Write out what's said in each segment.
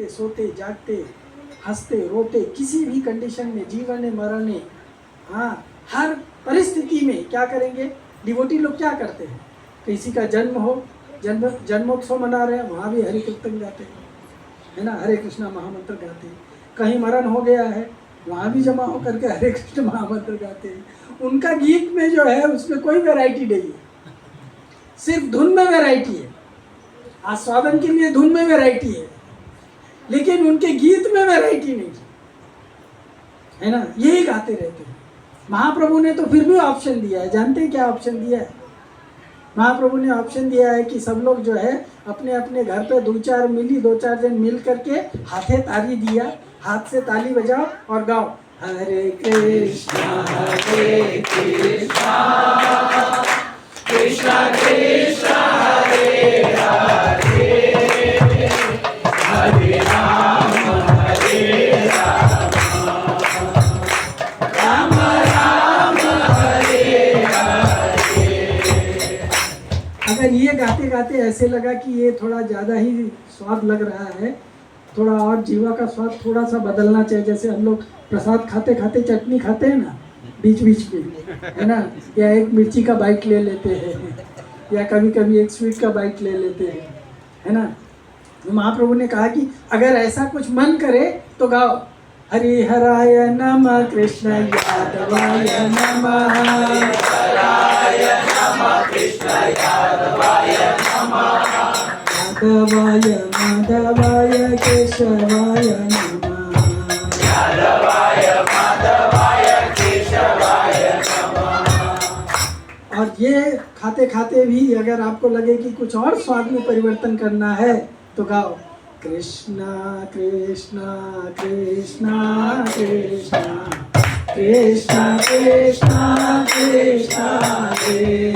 बैठते, सोते, जागते, हंसते, रोते, किसी भी कंडीशन में, जीवन मरण में, हाँ, हर परिस्थिति में क्या करेंगे? डिवोटी लोग क्या करते हैं? किसी का जन्म हो, जन्मोत्सव मना रहे हैं, वहाँ भी हरि कीर्तन गाते हैं, है ना, हरे कृष्णा महामंत्र गाते हैं। कहीं मरण हो गया है, वहाँ भी जमा होकर के हरे कृष्ण महामंत्र गाते हैं। उनका गीत में जो है उसमें कोई वैरायटी नहीं है, सिर्फ धुन में वैरायटी है, आस्वादन के लिए धुन में वैरायटी है, लेकिन उनके गीत में वैरायटी नहीं है ना, यही गाते रहते हैं। महाप्रभु ने तो फिर भी ऑप्शन दिया है, जानते हैं क्या ऑप्शन दिया है? महाप्रभु ने ऑप्शन दिया है कि सब लोग जो है अपने अपने घर पे दो चार जन मिल करके हाथे ताली दिया, हाथ से ताली बजाओ और गाओ, हरे कृष्णा कृष्णा कृष्णा हरे हरे, हरे राम राम राम हरे हरे। अगर ये गाते गाते ऐसे लगा कि ये थोड़ा ज़्यादा ही स्वाद लग रहा है, थोड़ा और जीवा का स्वाद थोड़ा सा बदलना चाहिए, जैसे हम लोग प्रसाद खाते खाते चटनी खाते हैं ना बीच बीच में, है ना, या एक मिर्ची का बाइट ले लेते हैं, या कभी कभी एक स्वीट का बाइट ले लेते हैं, है ना। तो महाप्रभु ने कहा कि अगर ऐसा कुछ मन करे तो गाओ, हरिहराय नमः कृष्ण यादवाय नमः, हरिहराय नमः कृष्ण यादवाय नमः, यादवाय माधवाय केशवाय नमः, यादवाय माधवाय केशवाय नमः। और ये खाते खाते भी अगर आपको लगे कि कुछ और स्वाद में परिवर्तन करना है तो गाओ, कृष्णा कृष्णा कृष्णा कृष्णा कृष्णा कृष्णा कृष्णा हरे,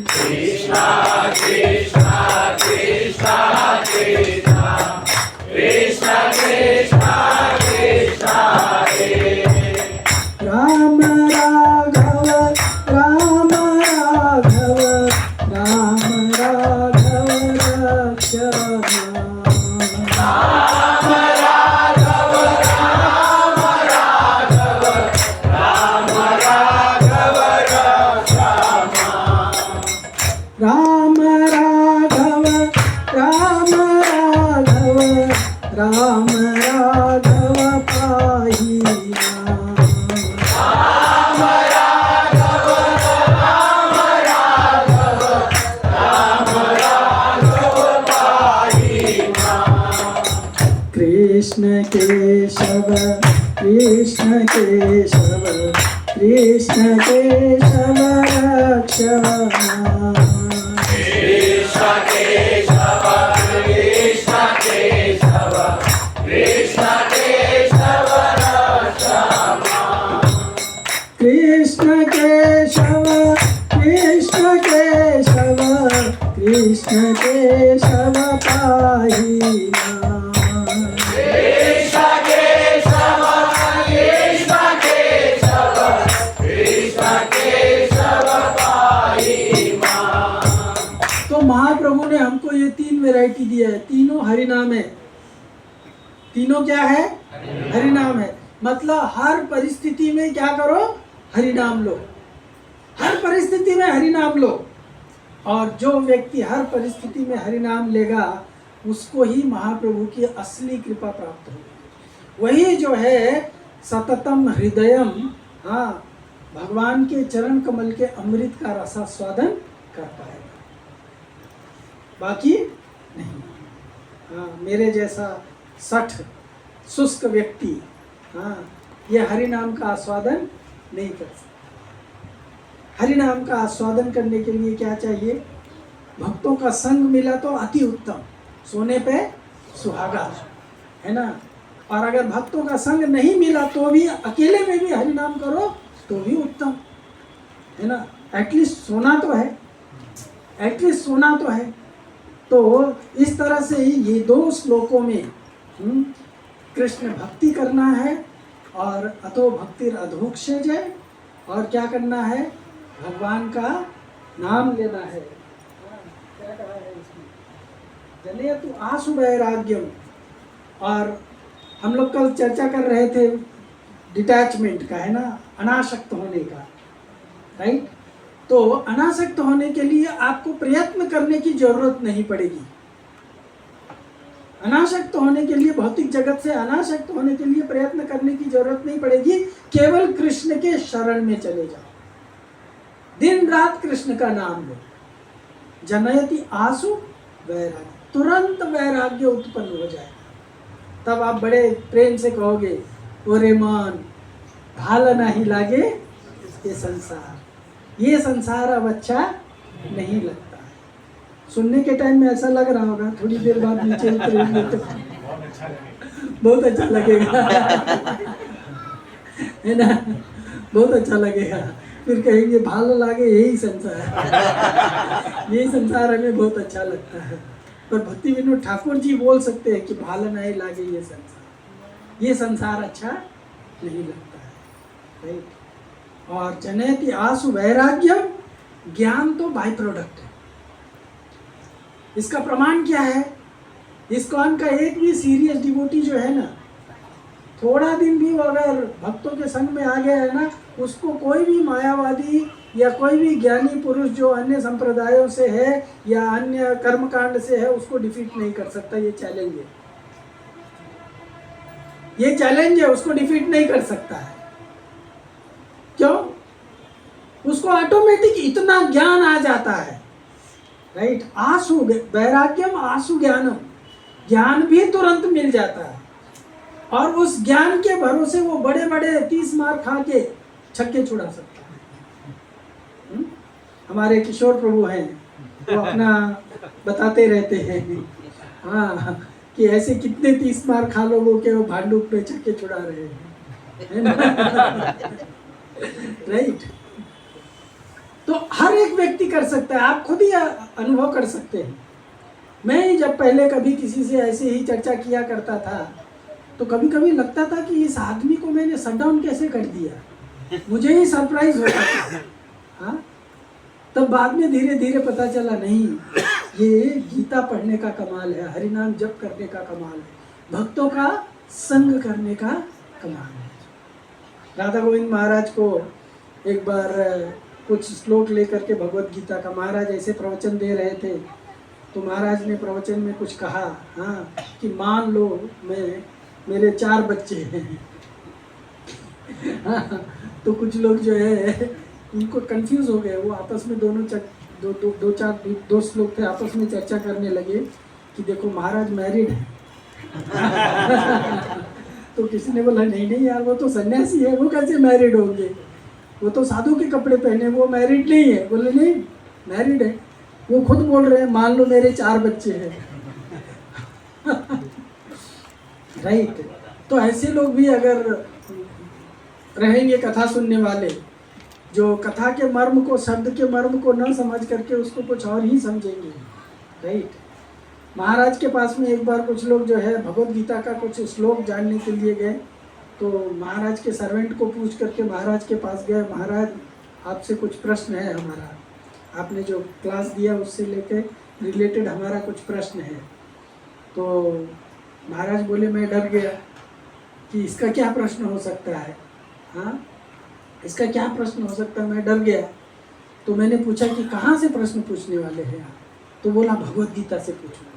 कृष्णा कृष्णा कृष्णा कृष्णा कृष्णा कृष्णा कृष्णा हरे, राम राघव राम राघव राम राघव रक्षमा, राम राघव राम राघव राम राघव रक्षमा, राम राघव राम राघव राम राघव पाहि नाम, राम राघव राम राघव राम राघव पाहि नाम, कृष्ण केशव कृष्ण केशव कृष्ण केशव रक्षमा, कृष्ण केशव कृष्ण केशव कृष्ण केशव रक्षमा, कृष्ण केशव कृष्ण केशव कृष्ण केशव पाहि नाम, कृष्ण केशव कृष्ण केशव कृष्ण केशव पाहि नाम। तो महाप्रभु ने हमको ये तीन वैरायटी दिया है, तीनों हरिनाम है। तीनों क्या है? हरिनाम है। मतलब हर परिस्थिति में क्या करो? हरिनाम लो, हर परिस्थिति में हरिनाम लो। और जो व्यक्ति हर परिस्थिति में हरिनाम लेगा उसको ही महाप्रभु की असली कृपा प्राप्त होगी। वही जो है सततम हृदयम, हाँ, भगवान के चरण कमल के अमृत का रसास्वादन कर पाएगा, बाकी नहीं। हाँ, मेरे जैसा सठ शुष्क व्यक्ति, हाँ, ये हरिनाम का आस्वादन नहीं कर सकता। हरिनाम का आस्वादन करने के लिए क्या चाहिए? भक्तों का संग मिला तो अति उत्तम, सोने पे सुहागा, है ना। और अगर भक्तों का संग नहीं मिला तो भी अकेले में भी हरिनाम करो तो भी उत्तम, है ना। एटलीस्ट सोना तो है, एटलीस्ट सोना तो है। तो इस तरह से ये दो श्लोकों में कृष्ण भक्ति करना है और अतो भक्तिर अधोक्षज है, और क्या करना है? भगवान का नाम लेना है। क्या कहा है इसमें? जनेतु आशु वैराग्यम, और हम लोग कल चर्चा कर रहे थे डिटैचमेंट का, है ना, अनासक्त होने का, राइट। तो अनासक्त होने के लिए आपको प्रयत्न करने की जरूरत नहीं पड़ेगी। अनासक्त होने के लिए, भौतिक जगत से अनासक्त होने के लिए प्रयत्न करने की जरूरत नहीं पड़ेगी। केवल कृष्ण के शरण में चले जाओ, दिन रात कृष्ण का नाम लो। जनयति आसु वैराग्य, तुरंत वैराग्य उत्पन्न हो जाएगा। तब आप बड़े प्रेम से कहोगे, ओरे मन भाल नहीं लागे ये संसार, ये संसार अब अच्छा नहीं लगता है। सुनने के टाइम में ऐसा लग रहा होगा, थोड़ी देर बाद नीचे उतरेंगे तो बहुत अच्छा लगेगा, है ना, बहुत अच्छा लगेगा। फिर कहेंगे भाल लागे यही संसार, यही संसार हमें बहुत अच्छा लगता है। पर भक्ति विनोद ठाकुर जी बोल सकते हैं कि भाल नहीं लागे ये संसार, ये संसार अच्छा नहीं लगता है, राइट। और जनयति आसु वैराग्यम, ज्ञान तो बाय प्रोडक्ट है। इसका प्रमाण क्या है? इस्कॉन का एक भी सीरियस डिवोटी जो है ना, थोड़ा दिन भी अगर भक्तों के संग में आ गया है ना, उसको कोई भी मायावादी या कोई भी ज्ञानी पुरुष जो अन्य संप्रदायों से है या अन्य कर्मकांड से है, उसको डिफीट नहीं कर सकता। ये चैलेंज है, ये चैलेंज है, उसको डिफीट नहीं कर सकता है। क्यों? उसको ऑटोमेटिक इतना ज्ञान आ जाता है, राइट। आसु वैराग्यम आसु ज्ञानम, ज्ञान भी तुरंत मिल जाता है। और उस ज्ञान के भरोसे वो बड़े बड़े 30 मार खा के छक्के छुड़ा सकता है। हमारे किशोर प्रभु हैं, वो अपना बताते रहते हैं, हाँ, कि ऐसे कितने 30 मार खा लोगों के वो भांडुप पे छक्के छुड़ा रहे हैं, है ना, राइट। तो हर एक व्यक्ति कर सकता है, आप खुद ही अनुभव कर सकते हैं। मैं ही जब पहले कभी किसी से ऐसे ही चर्चा किया करता था, तो कभी कभी लगता था कि इस आदमी को मैंने शट डाउन कैसे कर दिया, मुझे ही सरप्राइज होता था। हाँ, तब बाद में धीरे धीरे पता चला, नहीं, ये गीता पढ़ने का कमाल है, हरिनाम जप करने का कमाल है, भक्तों का संग करने का कमाल है। राधा गोविंद महाराज को एक बार कुछ श्लोक लेकर के भगवत गीता का महाराज ऐसे प्रवचन दे रहे थे, तो महाराज ने प्रवचन में कुछ कहा, हाँ, कि मान लो मेरे 4 बच्चे हैं। हाँ, तो कुछ लोग जो है उनको कंफ्यूज हो गए, वो आपस में दो श्लोक थे, आपस में चर्चा करने लगे कि देखो महाराज मैरिड है। तो किसी ने बोला, नहीं यार, वो तो सन्यासी है, वो कैसे मैरिड होंगे, वो तो साधु के कपड़े पहने, वो मैरिड नहीं है। बोले नहीं, मैरिड है, वो खुद बोल रहे हैं, मान लो मेरे 4 बच्चे हैं। राइट। तो ऐसे लोग भी अगर रहेंगे कथा सुनने वाले, जो कथा के मर्म को, शब्द के मर्म को न समझ करके उसको कुछ और ही समझेंगे, राइट। महाराज के पास में एक बार कुछ लोग जो है भगवत गीता का कुछ श्लोक जानने के लिए गए, तो महाराज के सर्वेंट को पूछ करके महाराज के पास गए, महाराज आपसे कुछ प्रश्न है हमारा, आपने जो क्लास दिया उससे लेके रिलेटेड हमारा कुछ प्रश्न है। तो महाराज बोले, मैं डर गया कि इसका क्या प्रश्न हो सकता है, हाँ, इसका क्या प्रश्न हो सकता है, मैं डर गया। तो मैंने पूछा कि कहाँ से प्रश्न पूछने वाले हैं आप? तो बोला भगवत गीता से पूछूंगा।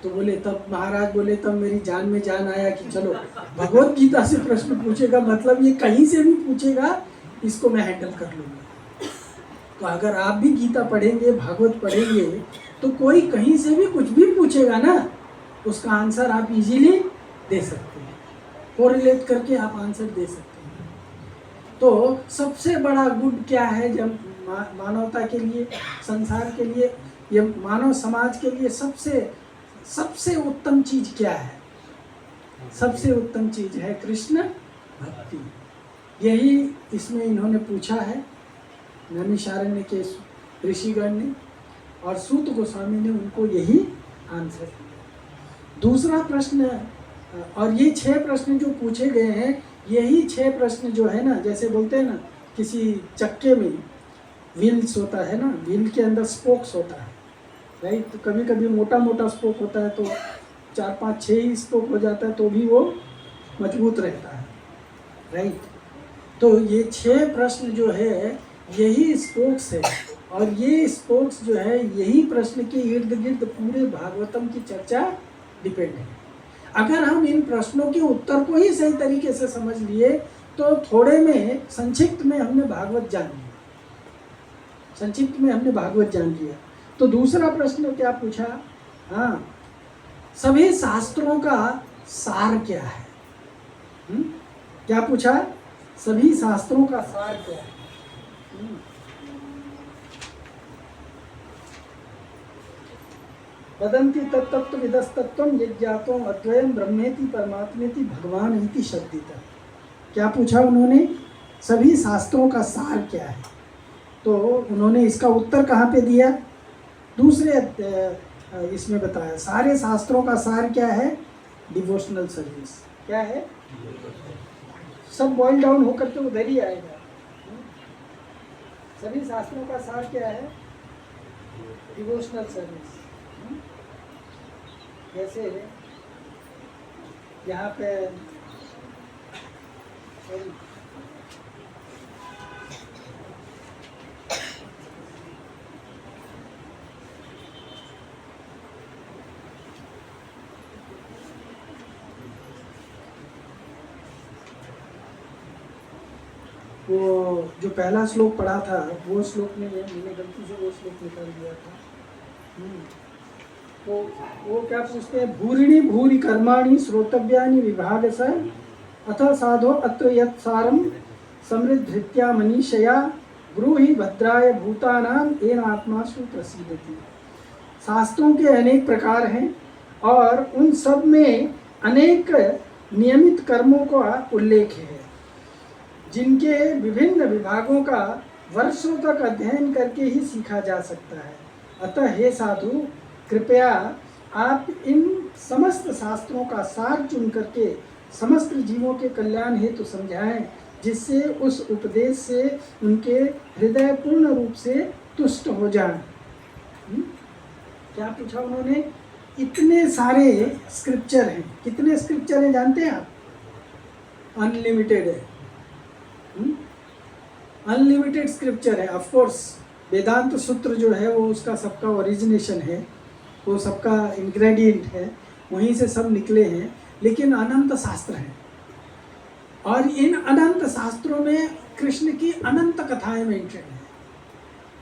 तो बोले, तब महाराज बोले, तब मेरी जान में जान आया कि चलो भगवत गीता से प्रश्न पूछेगा, मतलब ये कहीं से भी पूछेगा, इसको मैं हैंडल कर लूँगा। तो अगर आप भी गीता पढ़ेंगे, भागवत पढ़ेंगे, तो कोई कहीं से भी कुछ भी पूछेगा ना, उसका आंसर आप इजीली दे सकते हैं, कोरिलेट करके आप आंसर दे सकते हैं। तो सबसे बड़ा गुड क्या है, जब मानवता के लिए, संसार के लिए, ये मानव समाज के लिए सबसे उत्तम चीज क्या है? सबसे उत्तम चीज है कृष्ण भक्ति। यही इसमें इन्होंने पूछा है, नैमिषारण्य के ऋषिगण ने, और सूत गोस्वामी ने उनको यही आंसर दिया। दूसरा प्रश्न, और ये 6 प्रश्न जो पूछे गए हैं, यही 6 प्रश्न जो है ना, जैसे बोलते हैं ना, किसी चक्के में व्हील्स होता है ना, व्हील के अंदर स्पोक्स होता है, राइट। तो कभी कभी मोटा मोटा स्पोक होता है, तो 4 5 6 ही स्ट्रोक हो जाता है तो भी वो मजबूत रहता है, राइट। तो ये 6 प्रश्न जो है यही स्पोक्स है, और ये स्पोक्स जो है यही प्रश्न के इर्द गिर्द पूरे भागवतम की चर्चा डिपेंड है। अगर हम इन प्रश्नों के उत्तर को ही सही तरीके से समझ लिए तो थोड़े में संक्षिप्त में हमने भागवत जान लिया, संक्षिप्त में हमने भागवत जान लिया। तो दूसरा प्रश्न क्या पूछा, हाँ, सभी शास्त्रों का सार क्या है? क्या पूछा? सभी शास्त्रों का सार क्या है? वदन्ति तत्तत्व विदस्तत्वम यज्ञातो अद्वयम ब्रह्मेति परमात्मेति भगवान इति शब्दिता। क्या पूछा उन्होंने? सभी शास्त्रों का सार क्या है? तो उन्होंने इसका उत्तर कहाँ पे दिया? दूसरे इसमें बताया सारे शास्त्रों का सार क्या है? Devotional service. क्या है? सब बॉइल डाउन होकर के उधर ही आएगा। सभी शास्त्रों का सार क्या है? Devotional service. जैसे यहाँ पे वो जो पहला श्लोक पढ़ा था वो श्लोक में मैंने गलती से वो श्लोक निकाल दिया था। तो वो क्या पूछते हैं? भूरिणी भूरि कर्माणि श्रोतव्यानि विभागस अथ साधो अत्र यत् सारम समृद्धृत्या मनीषया ब्रूहि भद्राय भूतानां येन आत्मासु प्रसीदति। शास्त्रों के अनेक प्रकार हैं और उन सब में अनेक नियमित कर्मों का उल्लेख है जिनके विभिन्न विभागों का वर्षों तक अध्ययन करके ही सीखा जा सकता है। अतः हे साधु, कृपया आप इन समस्त शास्त्रों का सार चुन करके समस्त जीवों के कल्याण हेतु समझाएं, जिससे उस उपदेश से उनके हृदय पूर्ण रूप से तुष्ट हो जाएं। क्या पूछा उन्होंने? इतने सारे स्क्रिप्चर हैं। कितने स्क्रिप्चर हैं जानते हैं आप? अनलिमिटेड है। अनलिमिटेड स्क्रिप्चर है। ऑफ कोर्स वेदांत सूत्र जो है वो उसका सबका ओरिजिनेशन है, वो सबका इंग्रेडिएंट है, वहीं से सब निकले हैं। लेकिन अनंत शास्त्र हैं और इन अनंत शास्त्रों में कृष्ण की अनंत कथाएं मेंशन हैं।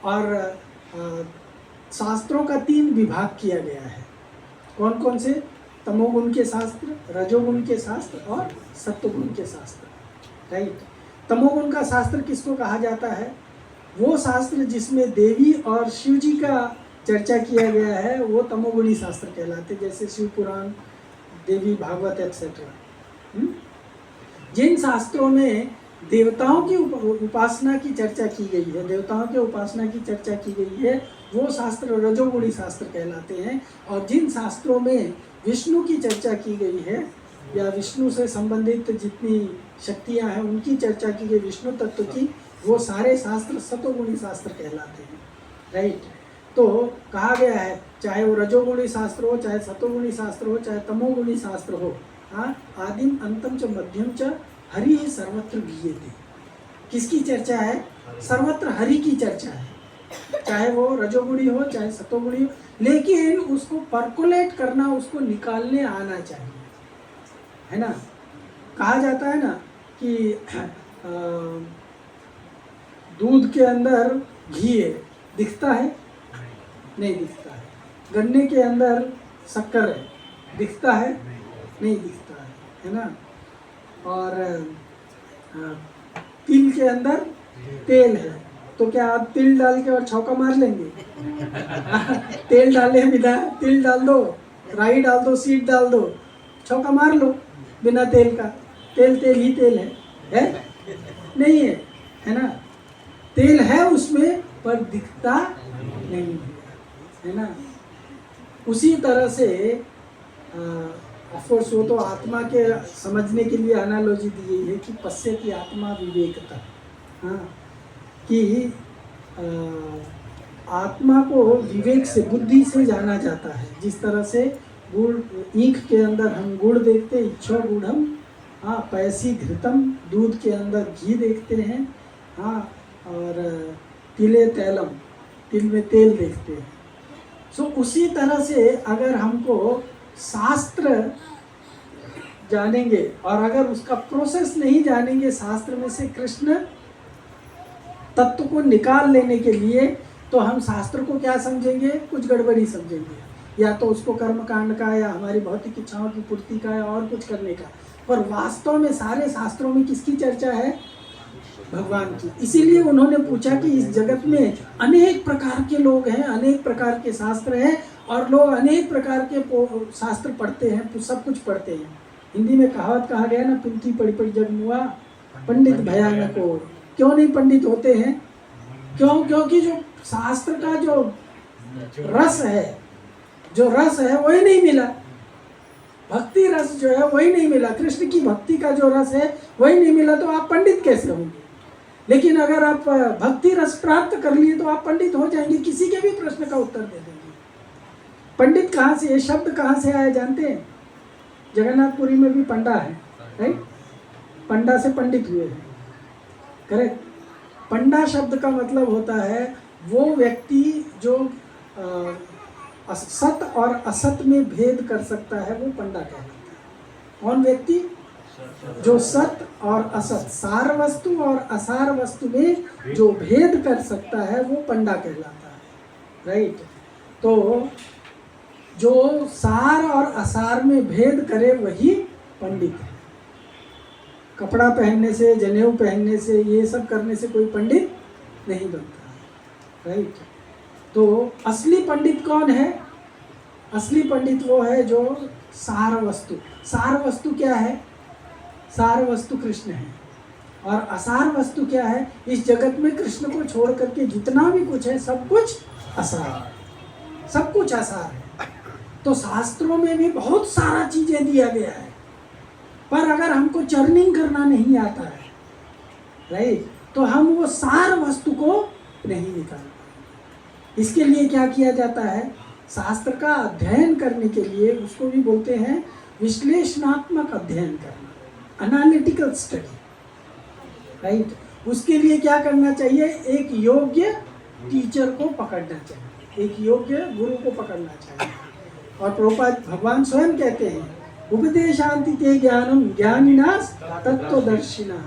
और शास्त्रों का 3 विभाग किया गया है। कौन कौन से? तमोगुण के शास्त्र, रजोगुण के शास्त्र और सत्वगुण के शास्त्र, राइट। तमोगुण का शास्त्र किसको कहा जाता है? वो शास्त्र जिसमें देवी और शिव जी का चर्चा किया गया है वो तमोगुणी शास्त्र कहलाते, जैसे शिव पुराण, देवी भागवत एक्सेट्रा। जिन शास्त्रों में देवताओं की उपासना की चर्चा की गई है, देवताओं के उपासना की चर्चा की गई है, वो शास्त्र रजोगुणी शास्त्र कहलाते हैं। और जिन शास्त्रों में विष्णु की चर्चा की गई है या विष्णु से संबंधित जितनी शक्तियां हैं उनकी चर्चा की गई, विष्णु तत्व की, वो सारे शास्त्र सतोगुणी शास्त्र कहलाते हैं, राइट। तो कहा गया है चाहे वो रजोगुणी शास्त्र हो, चाहे सतोगुणी शास्त्र हो, चाहे तमोगुणी शास्त्र हो, हाँ, आदिम अंतम च मध्यम च हरि ही सर्वत्र गीयते। किसकी चर्चा है? सर्वत्र हरि की चर्चा है, चाहे वो रजोगुणी हो चाहे सतोगुणी हो, लेकिन उसको परकुलेट करना, उसको निकालने आना चाहिए, है ना। कहा जाता है ना कि दूध के अंदर घी है, दिखता है? नहीं दिखता है। गन्ने के अंदर शक्कर है, दिखता है? नहीं दिखता है ना। और तिल के अंदर तेल है, तो क्या आप तिल डाल के और छौका मार लेंगे? तेल डाले बिना तिल डाल दो, राई डाल दो, सीड डाल दो, छौका मार लो बिना तेल का। तेल तेल ही तेल है नहीं है, है ना। तेल है उसमें पर दिखता नहीं है ना। उसी तरह से ऑफकोर्स वो तो आत्मा के समझने के लिए एनालॉजी दी गई है कि पश्यति आत्मा विवेकता, हाँ, कि आत्मा को विवेक से, बुद्धि से जाना जाता है। जिस तरह से गुड़, ईख के अंदर हम गुड़ देखते हैं, इच्छो गुड़म, हाँ, पैसी घृतम, दूध के अंदर घी देखते हैं, हाँ, और तिले तैलम, तिल में तेल देखते हैं। सो उसी तरह से अगर हमको शास्त्र जानेंगे और अगर उसका प्रोसेस नहीं जानेंगे, शास्त्र में से कृष्ण तत्व को निकाल लेने के लिए, तो हम शास्त्र को क्या समझेंगे, कुछ गड़बड़ी समझेंगे, या तो उसको कर्म कांड का या हमारी भौतिक इच्छाओं की पूर्ति का या और कुछ करने का। पर वास्तव में सारे शास्त्रों में किसकी चर्चा है, भगवान की। इसीलिए उन्होंने पूछा कि इस जगत में अनेक प्रकार के लोग हैं, अनेक प्रकार के शास्त्र हैं, और लोग अनेक प्रकार के शास्त्र पढ़ते हैं, सब कुछ पढ़ते हैं। हिंदी में कहावत कहा गया ना, पिंकी पढ़ी पढ़ी जग मुआ, पंडित भयानक हो। क्यों नहीं पंडित होते हैं? क्यों? क्योंकि जो शास्त्र का जो रस है वही नहीं मिला, भक्ति रस जो है वही नहीं मिला, कृष्ण की भक्ति का जो रस है वही नहीं मिला, तो आप पंडित कैसे होंगे? लेकिन अगर आप भक्ति रस प्राप्त कर लिए तो आप पंडित हो जाएंगे, किसी के भी प्रश्न का उत्तर दे देंगे। पंडित कहाँ से, ये शब्द कहाँ से आया जानते हैं? जगन्नाथपुरी में भी पंडा है, राइट? पंडा से पंडित हुए हैं, करेक्ट। पंडा शब्द का मतलब होता है वो व्यक्ति जो सत और असत में भेद कर सकता है, वो पंडा कहलाता है। कौन व्यक्ति? जो सत और असत, सार वस्तु और असार वस्तु में जो भेद कर सकता है वो पंडा कहलाता है, राइट? तो जो सार और असार में भेद करे वही पंडित है। कपड़ा पहनने से, जनेऊ पहनने से, ये सब करने से कोई पंडित नहीं बनता, राइट? तो असली पंडित कौन है? असली पंडित वो है जो सार वस्तु क्या है? सार वस्तु कृष्ण है। और असार वस्तु क्या है? इस जगत में कृष्ण को छोड़ करके जितना भी कुछ है सब कुछ असार है, सब कुछ असार है। तो शास्त्रों में भी बहुत सारा चीजें दिया गया है, पर अगर हमको चर्निंग करना नहीं आता है, राइट, तो हम वो सार वस्तु को नहीं निकाल पाएंगे। इसके लिए क्या किया जाता है? शास्त्र का अध्ययन करने के लिए उसको भी बोलते हैं विश्लेषणात्मक अध्ययन करना, एनालिटिकल स्टडी, राइट? उसके लिए क्या करना चाहिए? एक योग्य टीचर को पकड़ना चाहिए, एक योग्य गुरु को पकड़ना चाहिए। और प्रभुपाद भगवान स्वयं कहते हैं, उपदेशांति ते ज्ञानम ज्ञानिनास तत्वदर्शिना,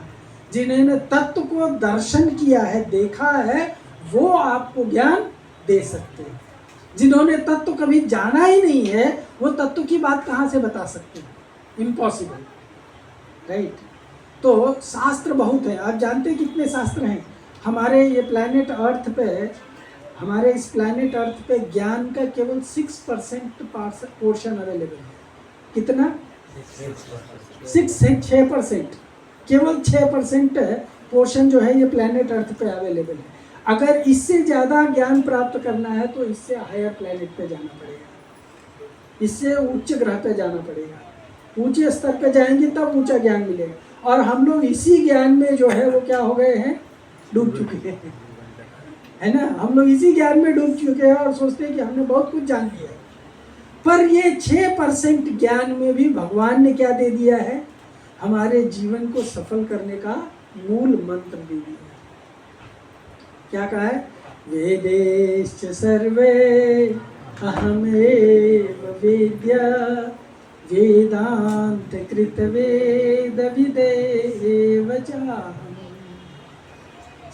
जिन्होंने तत्व को दर्शन किया है, देखा है, वो आपको ज्ञान दे सकते हैं। जिन्होंने तत्व कभी जाना ही नहीं है, वो तत्व की बात कहाँ से बता सकते हैं? Impossible, right? तो शास्त्र बहुत है। आप जानते हैं कितने शास्त्र हैं हमारे ये प्लैनेट अर्थ पे? हमारे इस प्लैनेट अर्थ पे ज्ञान का केवल 6% पोर्शन अवेलेबल है। कितना? 6%। केवल 6% पोर्शन जो है ये प्लैनेट अर्थ पे अवेलेबल है। अगर इससे ज़्यादा ज्ञान प्राप्त करना है तो इससे हायर प्लैनेट पे जाना पड़ेगा, इससे उच्च ग्रह पे जाना पड़ेगा। ऊंचे स्तर पे जाएंगे तब ऊंचा ज्ञान मिलेगा। और हम लोग इसी ज्ञान में जो है वो क्या हो गए हैं? डूब चुके हैं, है ना? हम लोग इसी ज्ञान में डूब चुके हैं और सोचते हैं कि हमने बहुत कुछ जान लिया है। पर ये 6% ज्ञान में भी भगवान ने क्या दे दिया है? हमारे जीवन को सफल करने का मूल मंत्र दे दिया है। क्या कहा है? वेदेश्च सर्वे अहमेव वेद्या वेदांत कृत वेद विदेव चाहम्।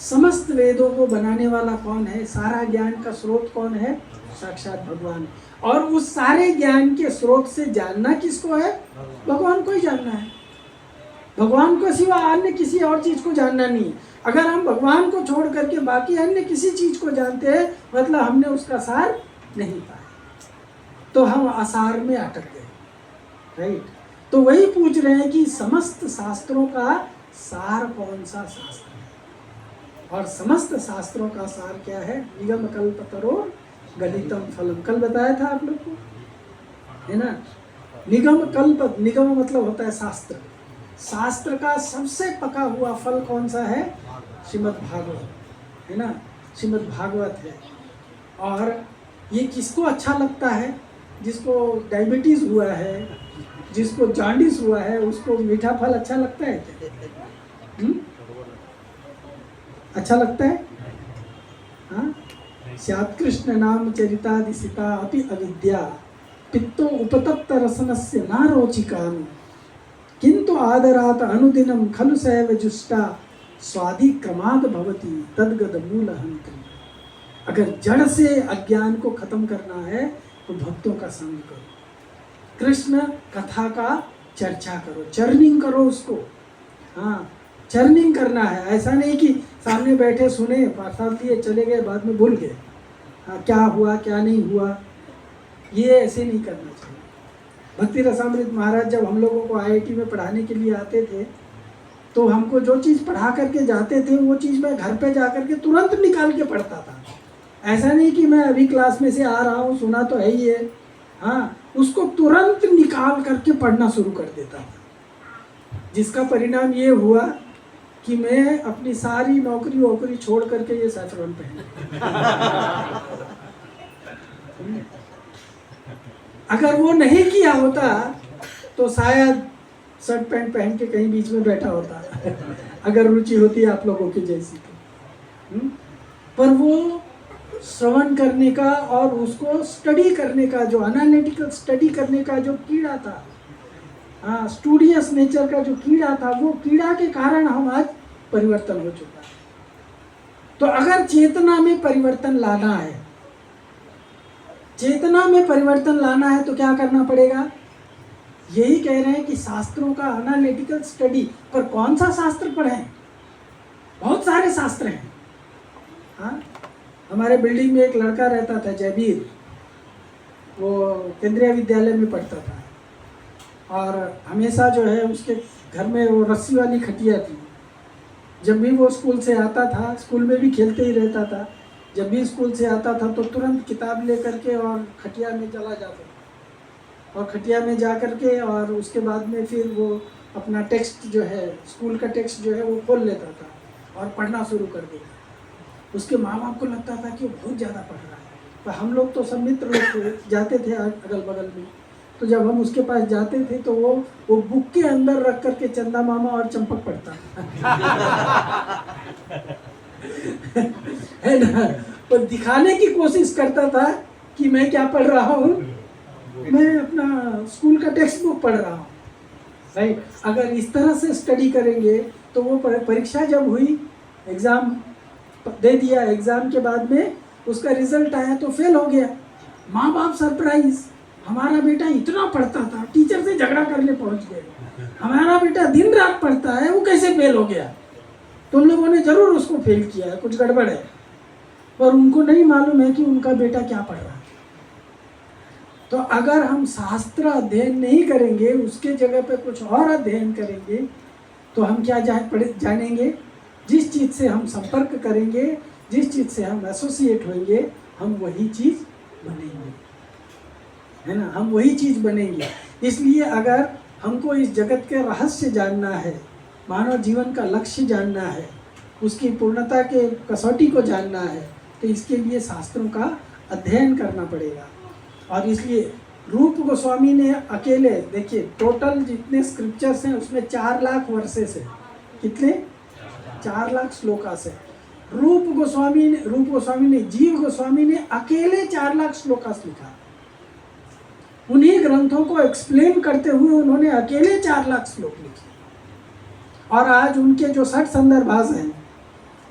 समस्त वेदों को बनाने वाला कौन है? सारा ज्ञान का स्रोत कौन है? साक्षात भगवान। और उस सारे ज्ञान के स्रोत से जानना किसको है? भगवान को ही जानना है। भगवान को सिवा अन्य किसी और चीज को जानना नहीं। अगर हम भगवान को छोड़ करके बाकी अन्य किसी चीज को जानते हैं, मतलब हमने उसका सार नहीं पाया, तो हम असार में अटक गए, राइट? तो वही पूछ रहे हैं कि समस्त शास्त्रों का सार कौन सा शास्त्र है? और समस्त शास्त्रों का सार क्या है? निगम कल्पतरोर गलितम फलम। कल बताया था आप लोग को, है ना? निगम कल्प, निगम मतलब होता है शास्त्र। शास्त्र का सबसे पका हुआ फल कौन सा है? श्रीमद् भागवत, है ना? श्रीमद् भागवत है। और ये किसको अच्छा लगता है? जिसको डायबिटीज हुआ है, जिसको जॉन्डिस हुआ है, उसको मीठा फल अच्छा लगता है क्या? अच्छा लगता है? हाँ, स्यात् कृष्ण नाम चरितादि सिता अपि अविद्या पित्तो उपतप्त रसनस्य न रोचिकाम किंतु आदरात अनुदिनम खलु सैव जुष्टा स्वादि क्रमाद भवति तद्गद मूल हंत्री। अगर जड़ से अज्ञान को खत्म करना है तो भक्तों का संग करो, कृष्ण कथा का चर्चा करो, चर्निंग करो उसको। हाँ, चर्निंग करना है। ऐसा नहीं कि सामने बैठे सुने, प्रसाद लिए चले गए, बाद में भूल गए। हाँ, क्या हुआ क्या नहीं हुआ, ये ऐसे नहीं करना चाहिए। भक्ति रसामृत महाराज जब हम लोगों को IIT में पढ़ाने के लिए आते थे तो हमको जो चीज़ पढ़ा करके जाते थे वो चीज़ मैं घर पे जा करके तुरंत निकाल के पढ़ता था। ऐसा नहीं कि मैं अभी क्लास में से आ रहा हूँ, सुना तो है ही है, हाँ, उसको तुरंत निकाल करके पढ़ना शुरू कर देता था। जिसका परिणाम ये हुआ कि मैं अपनी सारी नौकरी वोकरी छोड़ करके ये सैफरन पहन। अगर वो नहीं किया होता तो शायद शर्ट पैंट पहन के कहीं बीच में बैठा होता, अगर रुचि होती आप लोगों की जैसी तो। पर वो श्रवण करने का और उसको स्टडी करने का, जो एनालिटिकल स्टडी करने का जो कीड़ा था, हाँ, स्टूडियस नेचर का जो कीड़ा था, वो कीड़ा के कारण हम आज परिवर्तन हो चुका है। तो अगर चेतना में परिवर्तन लाना है, चेतना में परिवर्तन लाना है तो क्या करना पड़ेगा? यही कह रहे हैं कि शास्त्रों का एनालिटिकल स्टडी। पर कौन सा शास्त्र पढ़ें? बहुत सारे शास्त्र हैं। हाँ, हमारे बिल्डिंग में एक लड़का रहता था, जयवीर, वो केंद्रीय विद्यालय में पढ़ता था और हमेशा जो है उसके घर में वो रस्सी वाली खटिया थी। जब भी वो स्कूल से आता था, स्कूल में भी खेलते ही रहता था, जब भी स्कूल से आता था तो तुरंत किताब ले करके और खटिया में चला जाता था और खटिया में जा करके और उसके बाद में फिर वो अपना टेक्स्ट जो है, स्कूल का टेक्स्ट जो है वो खोल लेता था और पढ़ना शुरू कर देता। उसके माँ बाप को लगता था कि वो बहुत ज़्यादा पढ़ रहा है। पर हम लोग तो सब मित्र लोग जाते थे अगल बगल में, तो जब हम उसके पास जाते थे तो वो बुक के अंदर रख करके चंदा मामा और चंपक पढ़ता है ना। तो दिखाने की कोशिश करता था कि मैं क्या पढ़ रहा हूँ, मैं अपना स्कूल का टेक्स्ट बुक पढ़ रहा हूँ। राइट, अगर इस तरह से स्टडी करेंगे तो वो परीक्षा जब हुई, एग्ज़ाम दे दिया, एग्ज़ाम के बाद में उसका रिजल्ट आया तो फेल हो गया। माँ बाप सरप्राइज, हमारा बेटा इतना पढ़ता था, टीचर से झगड़ा करने पहुँच गए, हमारा बेटा दिन रात पढ़ता है, वो कैसे फेल हो गया? तुम लोगों ने ज़रूर उसको फेल किया है, कुछ गड़बड़ है। पर उनको नहीं मालूम है कि उनका बेटा क्या पढ़ रहा है। तो अगर हम शास्त्र अध्ययन नहीं करेंगे, उसके जगह पे कुछ और अध्ययन करेंगे, तो हम क्या जानेंगे? जिस चीज़ से हम संपर्क करेंगे, जिस चीज़ से हम एसोसिएट होंगे, हम वही चीज़ बनेंगे, है ना, हम वही चीज़ बनेंगे। इसलिए अगर हमको इस जगत के रहस्य जानना है, मानव जीवन का लक्ष्य जानना है, उसकी पूर्णता के कसौटी को जानना है, तो इसके लिए शास्त्रों का अध्ययन करना पड़ेगा। और इसलिए रूप गोस्वामी ने अकेले, देखिए टोटल जितने स्क्रिप्चर्स हैं उसमें 4 लाख वर्सेस है। कितने? 4 लाख श्लोकास है। रूप गोस्वामी ने जीव गोस्वामी ने अकेले 4 लाख श्लोकास लिखा। उन्हीं ग्रंथों को एक्सप्लेन करते हुए उन्होंने अकेले 4 लाख श्लोक लिखे। और आज उनके जो 60 संदर्भास हैं,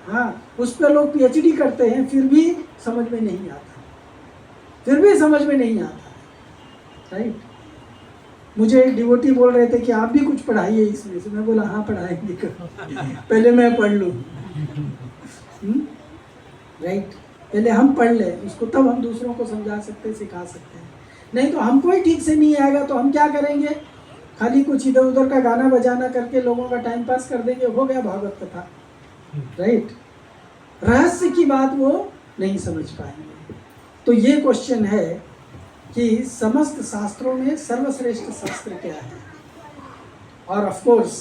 हाँ, उस पर लोग PhD करते हैं, फिर भी समझ में नहीं आता, राइट। मुझे एक डिवोटी बोल रहे थे कि आप भी कुछ पढ़ाइए इसमें से। मैं बोला हाँ पढ़ाएंगे, पहले मैं पढ़ लूँ, राइट, पहले हम पढ़ लें उसको, तब हम दूसरों को समझा सकते, सिखा सकते हैं। नहीं तो हमको ही ठीक से नहीं आएगा तो हम क्या करेंगे? खाली कुछ इधर उधर का गाना बजाना करके लोगों का टाइम पास कर देंगे, हो गया भागवत कथा, राइट। रहस्य की बात वो नहीं समझ पाएंगे। तो ये क्वेश्चन है कि समस्त शास्त्रों में सर्वश्रेष्ठ शास्त्र क्या है? और ऑफ कोर्स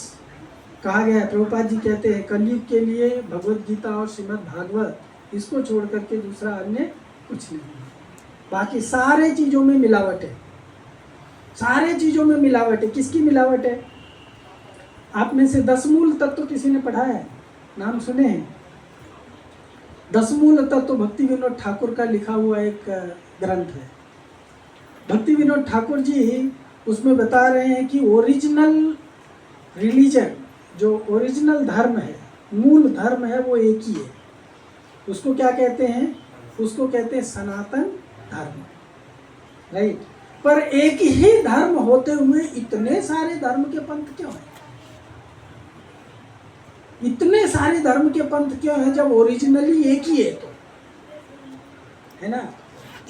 कहा गया है, प्रभुपाद जी कहते हैं कलयुग के लिए भगवत गीता और श्रीमद् भागवत, इसको छोड़ करके दूसरा अन्य कुछ नहीं है। बाकी सारे चीज़ों में मिलावट है, सारे चीज़ों में मिलावट है। किसकी मिलावट है? आप में से 10 मूल तत्व किसी ने पढ़ा है, नाम सुने हैं? 10 मूल तत्व भक्ति विनोद ठाकुर का लिखा हुआ एक ग्रंथ है। भक्ति विनोद ठाकुर जी उसमें बता रहे हैं कि ओरिजिनल रिलीजन, जो ओरिजिनल धर्म है, मूल धर्म है, वो एक ही है। उसको क्या कहते हैं? उसको कहते हैं सनातन धर्म, राइट। पर एक ही धर्म होते हुए इतने सारे धर्म के पंथ क्यों हैं? इतने सारे धर्म के पंथ क्यों हैं जब ओरिजिनली एक ही है? तो है ना,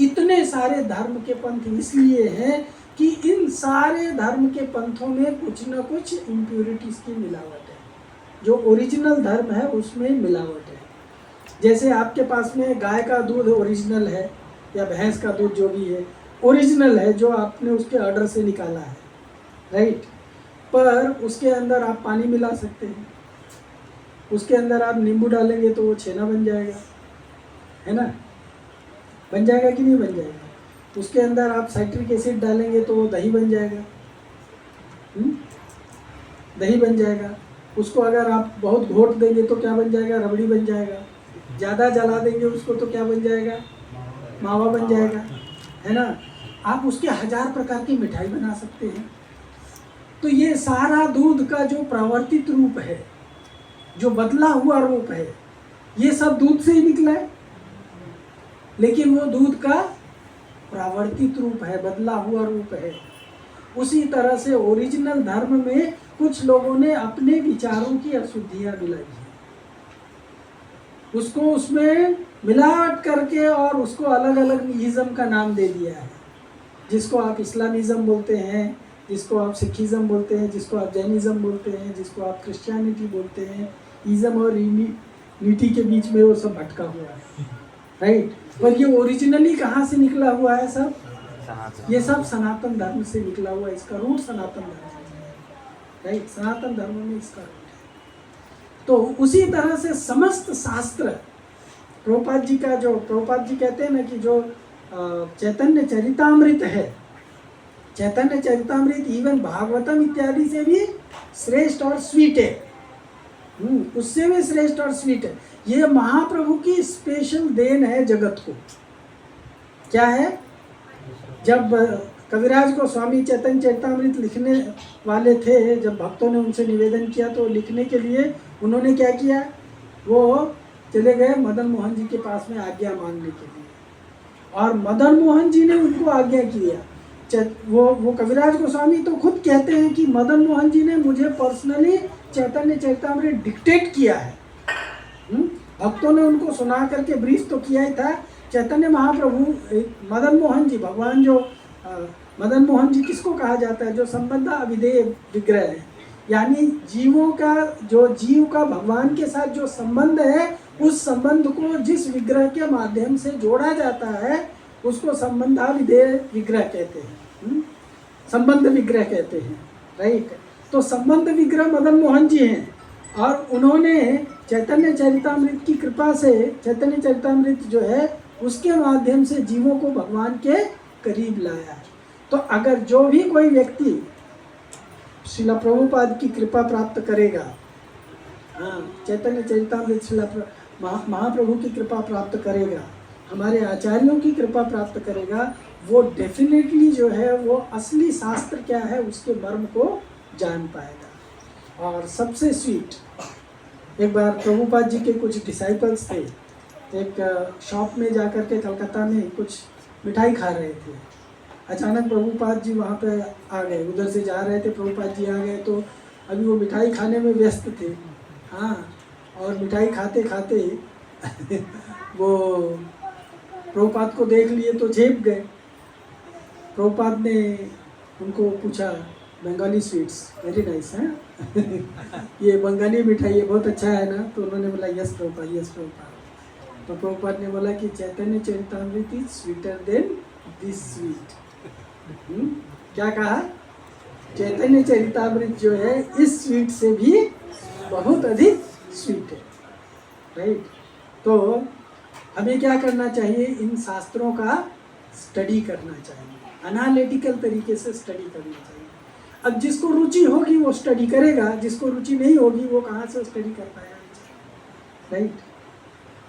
इतने सारे धर्म के पंथ इसलिए हैं कि इन सारे धर्म के पंथों में कुछ ना कुछ इम्प्योरिटीज की मिलावट है। जो ओरिजिनल धर्म है उसमें मिलावट है। जैसे आपके पास में गाय का दूध ओरिजिनल है, या भैंस का दूध जो भी है ओरिजिनल है, जो आपने उसके ऑर्डर से निकाला है, राइट। पर उसके अंदर आप पानी मिला सकते हैं, उसके अंदर आप नींबू डालेंगे तो वो छेना बन जाएगा, है ना, बन जाएगा कि नहीं बन जाएगा। उसके अंदर आप साइट्रिक एसिड डालेंगे तो वो दही बन जाएगा, दही बन जाएगा। उसको अगर आप बहुत घोट देंगे तो क्या बन जाएगा? रबड़ी बन जाएगा। ज़्यादा जला देंगे उसको तो क्या बन जाएगा? मावा बन जाएगा, है ना। आप उसके 1000 प्रकार की मिठाई बना सकते हैं। तो ये सारा दूध का जो प्रावर्तित रूप है, जो बदला हुआ रूप है, ये सब दूध से ही निकला है, लेकिन वो दूध का प्रावर्तित रूप है, बदला हुआ रूप है। उसी तरह से ओरिजिनल धर्म में कुछ लोगों ने अपने विचारों की अशुद्धियां मिलाई हैं, उसको उसमें मिलावट करके और उसको अलग अलग निहिज्म का नाम दे दिया है। जिसको आप इस्लामिज्म बोलते हैं, जिसको आप सिखिज्म बोलते हैं, जिसको आप जैनिज्म बोलते हैं, जिसको आप क्रिश्चियनिटी बोलते हैं। इज्म और नीति के बीच में वो सब भटका हुआ है, राइट। पर ये ओरिजिनली कहाँ से निकला हुआ है? सब ये सब सनातन धर्म से निकला हुआ है। इसका रूट सनातन धर्म है, राइट। सनातन धर्म में इसका रूट है। तो उसी तरह से समस्त शास्त्र, प्रभुपाद जी का जो, प्रभुपाद जी कहते हैं ना कि जो चैतन्य चरितामृत है, चैतन्य चरितामृत इवन भागवतम इत्यादि से भी श्रेष्ठ और स्वीट है, उससे भी श्रेष्ठ और स्वीट है। ये महाप्रभु की स्पेशल देन है जगत को। क्या है? जब कविराज को स्वामी चैतन्य चरितामृत लिखने वाले थे, जब भक्तों ने उनसे निवेदन किया तो लिखने के लिए उन्होंने क्या किया? वो चले गए मदन मोहन जी के पास में आज्ञा मांगने के लिए, और मदन मोहन जी ने उनको आज्ञा किया। वो कविराज गोस्वामी तो खुद कहते हैं कि मदन मोहन जी ने मुझे पर्सनली चैतन्य चरितामृत डिक्टेट किया है। भक्तों ने उनको सुना करके ब्रीफ तो किया ही था। चैतन्य महाप्रभु, मदन मोहन जी, भगवान जो मदन मोहन जी किसको कहा जाता है? जो संबंध अविधेय विग्रह है, यानी जीवों का, जो जीव का भगवान के साथ जो संबंध है, उस संबंध को जिस विग्रह के माध्यम से जोड़ा जाता है उसको संबंधाविधेय विग्रह कहते हैं, संबंध विग्रह कहते हैं, राइट। तो संबंध विग्रह मदन मोहन जी हैं, और उन्होंने चैतन्य चरितामृत की कृपा से, चैतन्य चरितामृत जो है उसके माध्यम से जीवों को भगवान के करीब लाया है। तो अगर जो भी कोई व्यक्ति श्रीला प्रभुपाद की कृपा प्राप्त करेगा, हाँ, चैतन्य चरितामृत श्रीला महाप्रभु की कृपा प्राप्त करेगा, हमारे आचार्यों की कृपा प्राप्त करेगा, वो डेफिनेटली जो है वो असली शास्त्र क्या है उसके मर्म को जान पाएगा। और सबसे स्वीट, एक बार प्रभुपाद जी के कुछ डिसाइपल्स थे, एक शॉप में जाकर के कलकत्ता में कुछ मिठाई खा रहे थे। अचानक प्रभुपाद जी वहाँ पे आ गए, उधर से जा रहे थे, प्रभुपाद जी आ गए। तो अभी वो मिठाई खाने में व्यस्त थे, हाँ, और मिठाई खाते खाते वो प्रभुपाद को देख लिए तो झेप गए। प्रभुपाद ने उनको पूछा, बंगाली स्वीट्स वेरी नाइस है ये बंगाली मिठाई है, बहुत अच्छा है ना? तो उन्होंने बोला यस प्रभुपाद, यस प्रभुपाद। तो प्रभुपाद ने बोला कि Chaitanya Charitamrita is sweeter than this sweet. क्या कहा? चैतन्य चरितामृत जो है इस स्वीट से भी बहुत अधिक स्वीट है, राइट। तो हमें क्या करना चाहिए? इन शास्त्रों का स्टडी करना चाहिए, एनालिटिकल तरीके से स्टडी करना चाहिए। अब जिसको रुचि होगी वो स्टडी करेगा, जिसको रुचि नहीं होगी वो कहाँ से स्टडी कर पाएगा, राइट।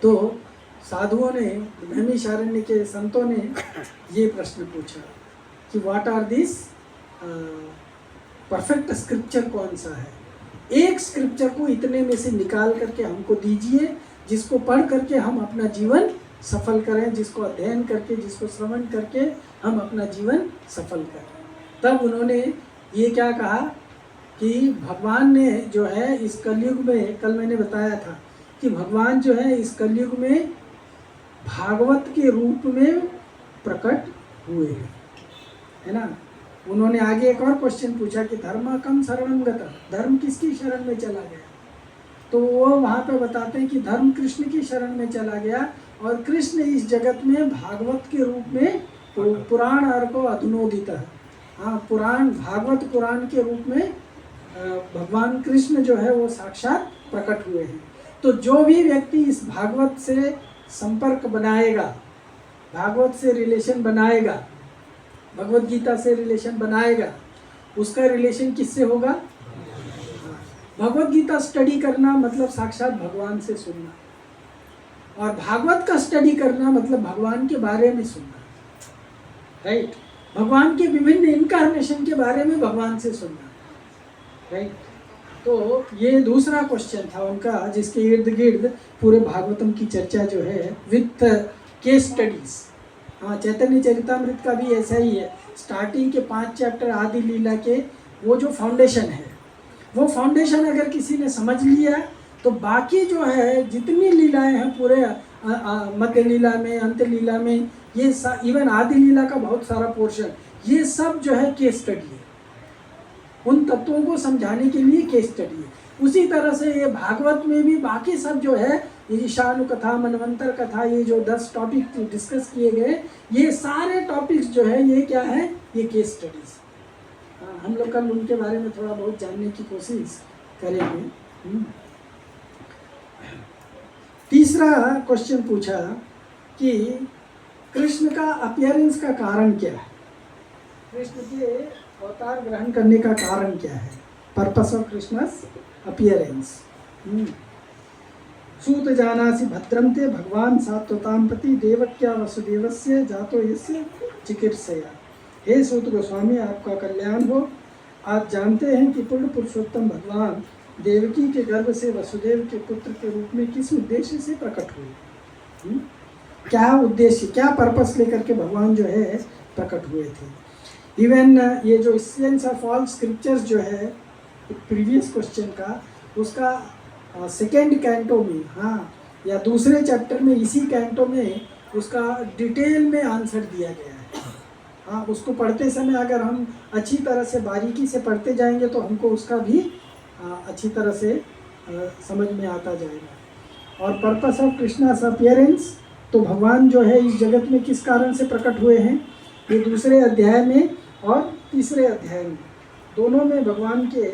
तो साधुओं ने, नैमिषारण्य के संतों ने ये प्रश्न पूछा कि what are this perfect scripture, कौन सा है, एक स्क्रिप्चर को इतने में से निकाल करके हमको दीजिए जिसको पढ़ करके हम अपना जीवन सफल करें, जिसको अध्ययन करके, जिसको श्रवण करके हम अपना जीवन सफल करें। तब उन्होंने ये क्या कहा कि भगवान ने जो है इस कलयुग में, कल मैंने बताया था कि भगवान जो है इस कलयुग में भागवत के रूप में प्रकट हुए हैं, है ना। उन्होंने आगे एक और क्वेश्चन पूछा कि धर्म कम शरणं गतः, धर्म किसकी शरण में चला गया, तो वो वहाँ पे बताते हैं कि धर्म कृष्ण की शरण में चला गया और कृष्ण इस जगत में भागवत के रूप में पुराण अर्को अधुनोदित है। हाँ, पुराण, भागवत पुराण के रूप में भगवान कृष्ण जो है वो साक्षात प्रकट हुए हैं। तो जो भी व्यक्ति इस भागवत से संपर्क बनाएगा, भागवत से रिलेशन बनाएगा, भगवत गीता से रिलेशन बनाएगा, उसका रिलेशन किससे होगा? भगवत गीता स्टडी करना मतलब साक्षात भगवान से सुनना, और भागवत का स्टडी करना मतलब भगवान के बारे में सुनना, राइट। भगवान के विभिन्न इनकारनेशन के बारे में भगवान से सुनना, राइट। तो ये दूसरा क्वेश्चन था उनका, जिसके इर्द गिर्द पूरे भागवतम की चर्चा जो है विथ केस स्टडीज। हाँ, चैतन्य चरितामृत का भी ऐसा ही है। स्टार्टिंग के 5 चैप्टर आदि लीला के वो जो फाउंडेशन है, वो फाउंडेशन अगर किसी ने समझ लिया तो बाकी जो है जितनी लीलाएं हैं पूरे मध्य लीला में, अंत लीला में, ये इवन आदि लीला का बहुत सारा पोर्शन, ये सब जो है केस स्टडी है। उन तत्वों को समझाने के लिए केस स्टडी है। उसी तरह से ये भागवत में भी बाकी सब जो है, ईशानु कथा, मनवंतर कथा, ये जो 10 टॉपिक डिस्कस किए गए, ये सारे टॉपिक्स जो है ये क्या है, ये केस स्टडीज। हम लोग कल उनके बारे में थोड़ा बहुत जानने की कोशिश करेंगे। तीसरा क्वेश्चन पूछा कि कृष्ण का अपीयरेंस का कारण क्या है, कृष्ण के अवतार ग्रहण करने का कारण क्या है, पर्पस ऑफ कृष्णस अपीयरेंस। सूत जानासि भद्रम ते भगवान सात्वतां प्रति देवक्या वसुदेवस्य जातो यस्य चिकित्सया। हे सूत गोस्वामी, आपका कल्याण हो। आप जानते हैं कि पूर्ण पुरुषोत्तम भगवान देवकी के गर्भ से वसुदेव के पुत्र के रूप में किस उद्देश्य से प्रकट हुए, क्या उद्देश्य, क्या पर्पस लेकर के भगवान जो है प्रकट हुए थे। इवन ये जो एसेंस ऑफ ऑल स्क्रिप्चर्स जो है प्रीवियस क्वेश्चन का, उसका सेकेंड कैंटो में, हाँ, या दूसरे चैप्टर में, इसी कैंटो में उसका डिटेल में आंसर दिया गया है। हाँ, उसको पढ़ते समय अगर हम अच्छी तरह से बारीकी से पढ़ते जाएंगे तो हमको उसका भी अच्छी तरह से समझ में आता जाएगा। और पर्पस ऑफ कृष्णास अपीयरेंस, तो भगवान जो है इस जगत में किस कारण से प्रकट हुए हैं, ये दूसरे अध्याय में और तीसरे अध्याय में, दोनों में भगवान के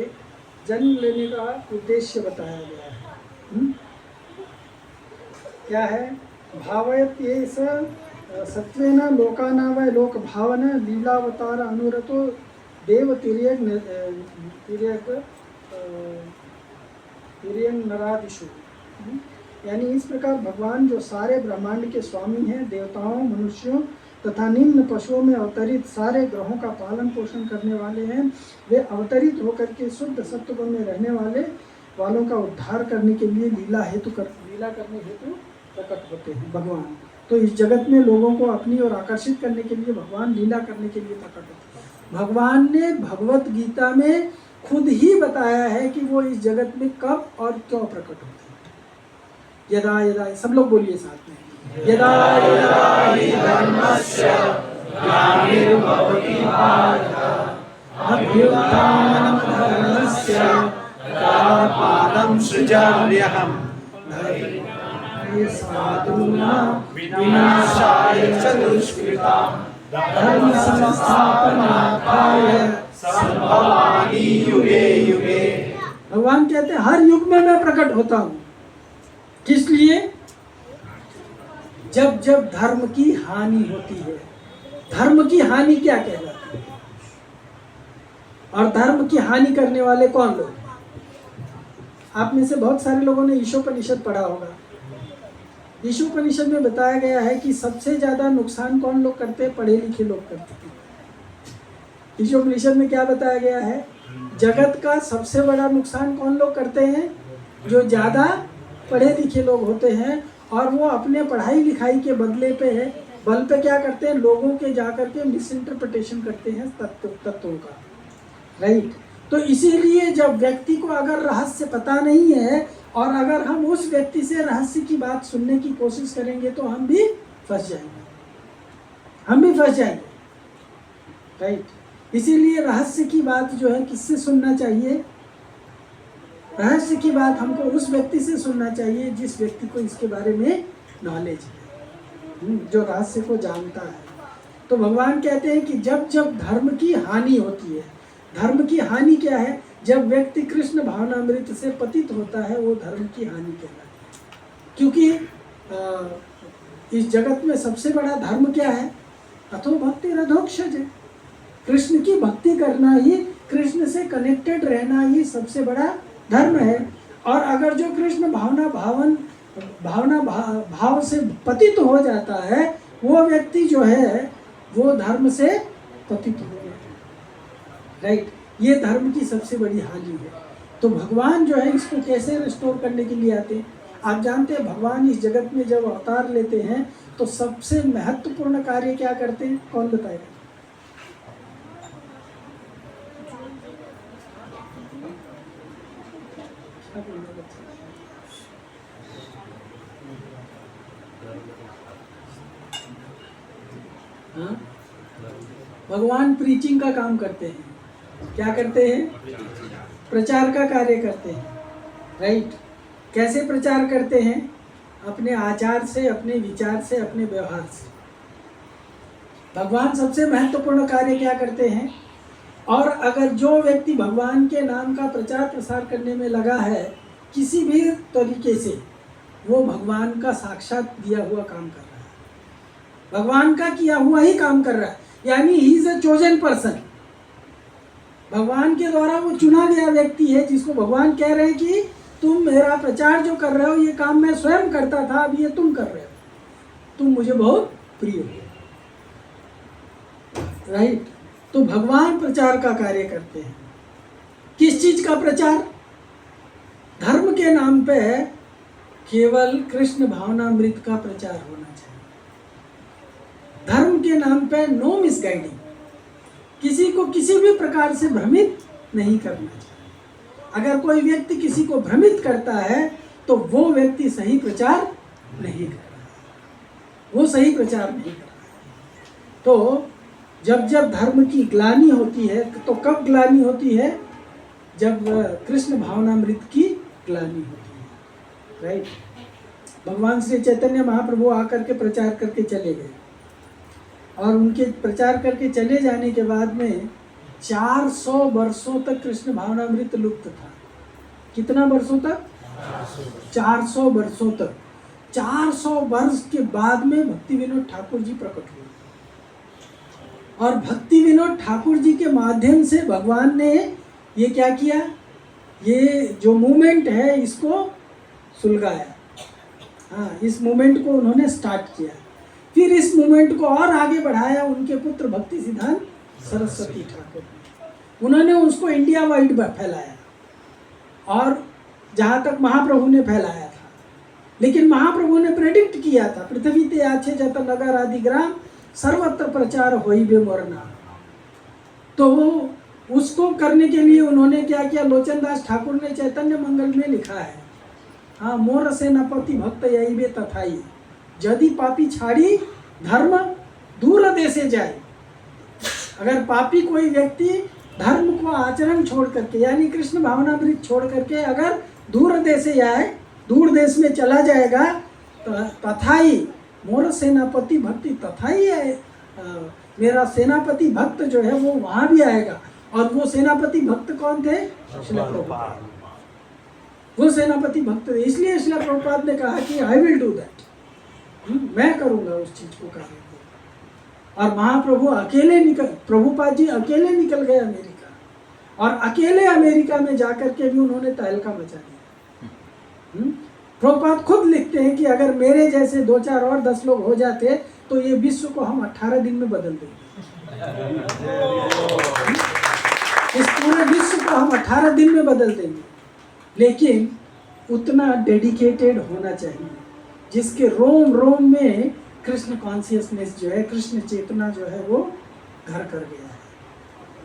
जन्म लेने का उद्देश्य बताया गया है। क्या है? भावयत ये सत्वेन लोकाना वै लोक भावना लीलावतार अनुरतो देव तिर्यक नरादिशु। यानी इस प्रकार भगवान जो सारे ब्रह्मांड के स्वामी हैं, देवताओं, मनुष्यों तथा निम्न पशुओं में अवतरित सारे ग्रहों का पालन पोषण करने वाले हैं, वे अवतरित होकर के शुद्ध सत्व में रहने वालों का उद्धार करने के लिए लीला करने हेतु प्रकट होते हैं भगवान। तो इस जगत में लोगों को अपनी ओर आकर्षित करने के लिए भगवान लीला करने के लिए प्रकट होते हैं। भगवान ने भगवत गीता में खुद ही बताया है कि वो इस जगत में कब और क्यों प्रकट होते हैं। यदा यदा, सब लोग बोलिए साथ में, यदा यदा हि धर्मस्य ग्लानिर्भवति भारत अभ्युत्थानं धर्मस्य तदात्मानं सृजाम्यहम् साधूनां विनाशाय च दुष्कृतां धर्म संस्थापनार्थाय संभवामि युगे युगे। भगवान कहते हैं हर युग में मैं प्रकट होता हूँ। किस लिए? जब जब धर्म की हानि होती है, धर्म की हानि क्या कहलाती है, और धर्म की हानि करने वाले कौन लोग? आप में से बहुत सारे लोगों ने ईशोपनिषद पढ़ा होगा। ईशोपनिषद में बताया गया है कि सबसे ज्यादा नुकसान कौन लोग करते हैं? पढ़े लिखे लोग करते हैं। ईशोपनिषद में क्या बताया गया है? जगत का सबसे बड़ा नुकसान कौन लोग करते हैं? जो ज्यादा पढ़े लिखे लोग होते हैं, और वो अपने पढ़ाई लिखाई के बल पे क्या करते हैं? लोगों के जाकर के मिस इंटरप्रिटेशन करते हैं तत्वों का, राइट। तो इसीलिए जब व्यक्ति को अगर रहस्य पता नहीं है और अगर हम उस व्यक्ति से रहस्य की बात सुनने की कोशिश करेंगे तो हम भी फंस जाएंगे, राइट। इसीलिए रहस्य की बात जो है किससे सुनना चाहिए? रहस्य की बात हमको उस व्यक्ति से सुनना चाहिए जिस व्यक्ति को इसके बारे में नॉलेज है, जो रहस्य को जानता है। तो भगवान कहते हैं कि जब जब धर्म की हानि होती है, धर्म की हानि क्या है? जब व्यक्ति कृष्ण भावनामृत से पतित होता है, वो धर्म की हानि कहलाती है। क्योंकि इस जगत में सबसे बड़ा धर्म क्या है? अथो भक्ति रधोक्षज है। कृष्ण की भक्ति करना ही, कृष्ण से कनेक्टेड रहना ही सबसे बड़ा धर्म है। और अगर जो कृष्ण भाव से पतित हो जाता है, वो व्यक्ति जो है वो धर्म से पतित हो गया, राइट। ये धर्म की सबसे बड़ी हानि है। तो भगवान जो है इसको कैसे रिस्टोर करने के लिए आते हैं? आप जानते हैं भगवान इस जगत में जब अवतार लेते हैं तो सबसे महत्वपूर्ण कार्य क्या करते हैं? कौन बताएगा? हाँ? भगवान प्रीचिंग का काम करते हैं। क्या करते हैं? प्रचार का कार्य करते हैं, राइट। कैसे प्रचार करते हैं? अपने आचार से, अपने विचार से, अपने व्यवहार से। भगवान सबसे महत्वपूर्ण कार्य क्या करते हैं? और अगर जो व्यक्ति भगवान के नाम का प्रचार प्रसार करने में लगा है किसी भी तरीके से, वो भगवान का साक्षात दिया हुआ काम कर रहा है, भगवान का किया हुआ ही काम कर रहा है। यानी he is a chosen person. भगवान के द्वारा वो चुना गया व्यक्ति है, जिसको भगवान कह रहे हैं कि तुम मेरा प्रचार जो कर रहे हो, ये काम मैं स्वयं करता था, अब ये तुम कर रहे हो, तुम मुझे बहुत प्रिय हो, राइट। तो भगवान प्रचार का कार्य करते हैं। किस चीज का प्रचार? धर्म के नाम पे केवल कृष्ण भावनामृत का प्रचार होना चाहिए। धर्म के नाम पे नो मिसगाइडिंग, किसी को किसी भी प्रकार से भ्रमित नहीं करना चाहिए। अगर कोई व्यक्ति किसी को भ्रमित करता है तो वो व्यक्ति सही प्रचार नहीं कर रहा है, वो सही प्रचार नहीं कर रहा है। तो जब जब धर्म की ग्लानि होती है, तो कब ग्लानि होती है? जब कृष्ण भावनामृत की ग्लानि होती है, राइट। भगवान श्री चैतन्य महाप्रभु आकर के प्रचार करके चले गए, और उनके प्रचार करके चले जाने के बाद में 400 वर्षों तक कृष्ण भावनामृत लुप्त था। कितना वर्षों तक? 400 वर्षों तक। 400 वर्ष के बाद में भक्ति विनोद ठाकुर जी प्रकट हुए, और भक्ति विनोद ठाकुर जी के माध्यम से भगवान ने ये क्या किया? ये जो मूवमेंट है इसको सुलगाया। हाँ, इस मूवमेंट को उन्होंने स्टार्ट किया। फिर इस मूवमेंट को और आगे बढ़ाया उनके पुत्र भक्ति सिद्धांत सरस्वती ठाकुर, उन्होंने उसको इंडिया वाइड फैलाया, और जहाँ तक महाप्रभु ने फैलाया था। लेकिन महाप्रभु ने प्रेडिक्ट किया था, पृथ्वी ते आछे जत नगर आदि ग्राम सर्वत्र प्रचार होइबे मोर नाम। तो उसको करने के लिए उन्होंने क्या किया? लोचन दास ठाकुर ने चैतन्य मंगल में लिखा है, हाँ, मोर सेनापति भक्त यही तथाई, यदि पापी छाड़ी धर्म दूर देशे जाए। अगर पापी कोई व्यक्ति धर्म को आचरण छोड़ करके, यानी कृष्ण भावनामृत छोड़ करके अगर दूर देशे जाए, दूर देश में चला जाएगा, तो तथाई मोर सेनापति भक्ति तथाई है, मेरा सेनापति भक्त जो है वो वहां भी आएगा। और वो सेनापति भक्त कौन थे? श्रील प्रभुपाद। वो सेनापति भक्त, इसलिए श्रील प्रभुपाद ने कहा कि आई विल डू दैट, मैं करूंगा उस चीज को, कार्य को, और महाप्रभु प्रभुपाद जी अकेले निकल गए अमेरिका, और अकेले अमेरिका में जाकर के भी उन्होंने तहलका मचा दिया। प्रभुपाद खुद लिखते हैं कि अगर मेरे जैसे 2, 4 और 10 लोग हो जाते तो ये विश्व को हम 18 दिन में बदल देंगे। इस पूरे विश्व को हम 18 दिन में बदल देंगे। लेकिन उतना डेडिकेटेड होना चाहिए जिसके रोम रोम में कृष्ण कॉन्शियसनेस जो है, कृष्ण चेतना जो है वो घर कर गया है।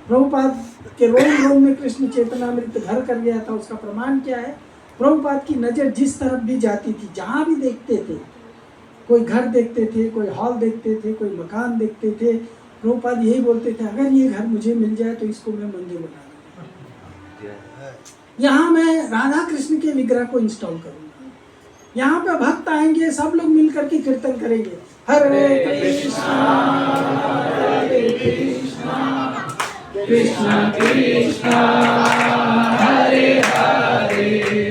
प्रभुपाद के रोम रोम में कृष्ण चेतनामृत घर कर गया था। उसका प्रमाण क्या है? प्रभुपाद की नज़र जिस तरफ भी जाती थी, जहाँ भी देखते थे, कोई घर देखते थे, कोई हॉल देखते थे, कोई मकान देखते थे, प्रभुपाद यही बोलते थे, अगर ये घर मुझे मिल जाए तो इसको मैं मंदिर बना दूंगा, यहाँ मैं राधा कृष्ण के विग्रह को इंस्टॉल करूंगा, यहाँ पे भक्त आएंगे, सब लोग मिल करके कीर्तन करेंगे, हरे कृष्णा कृष्णा कृष्णा हरे हरे,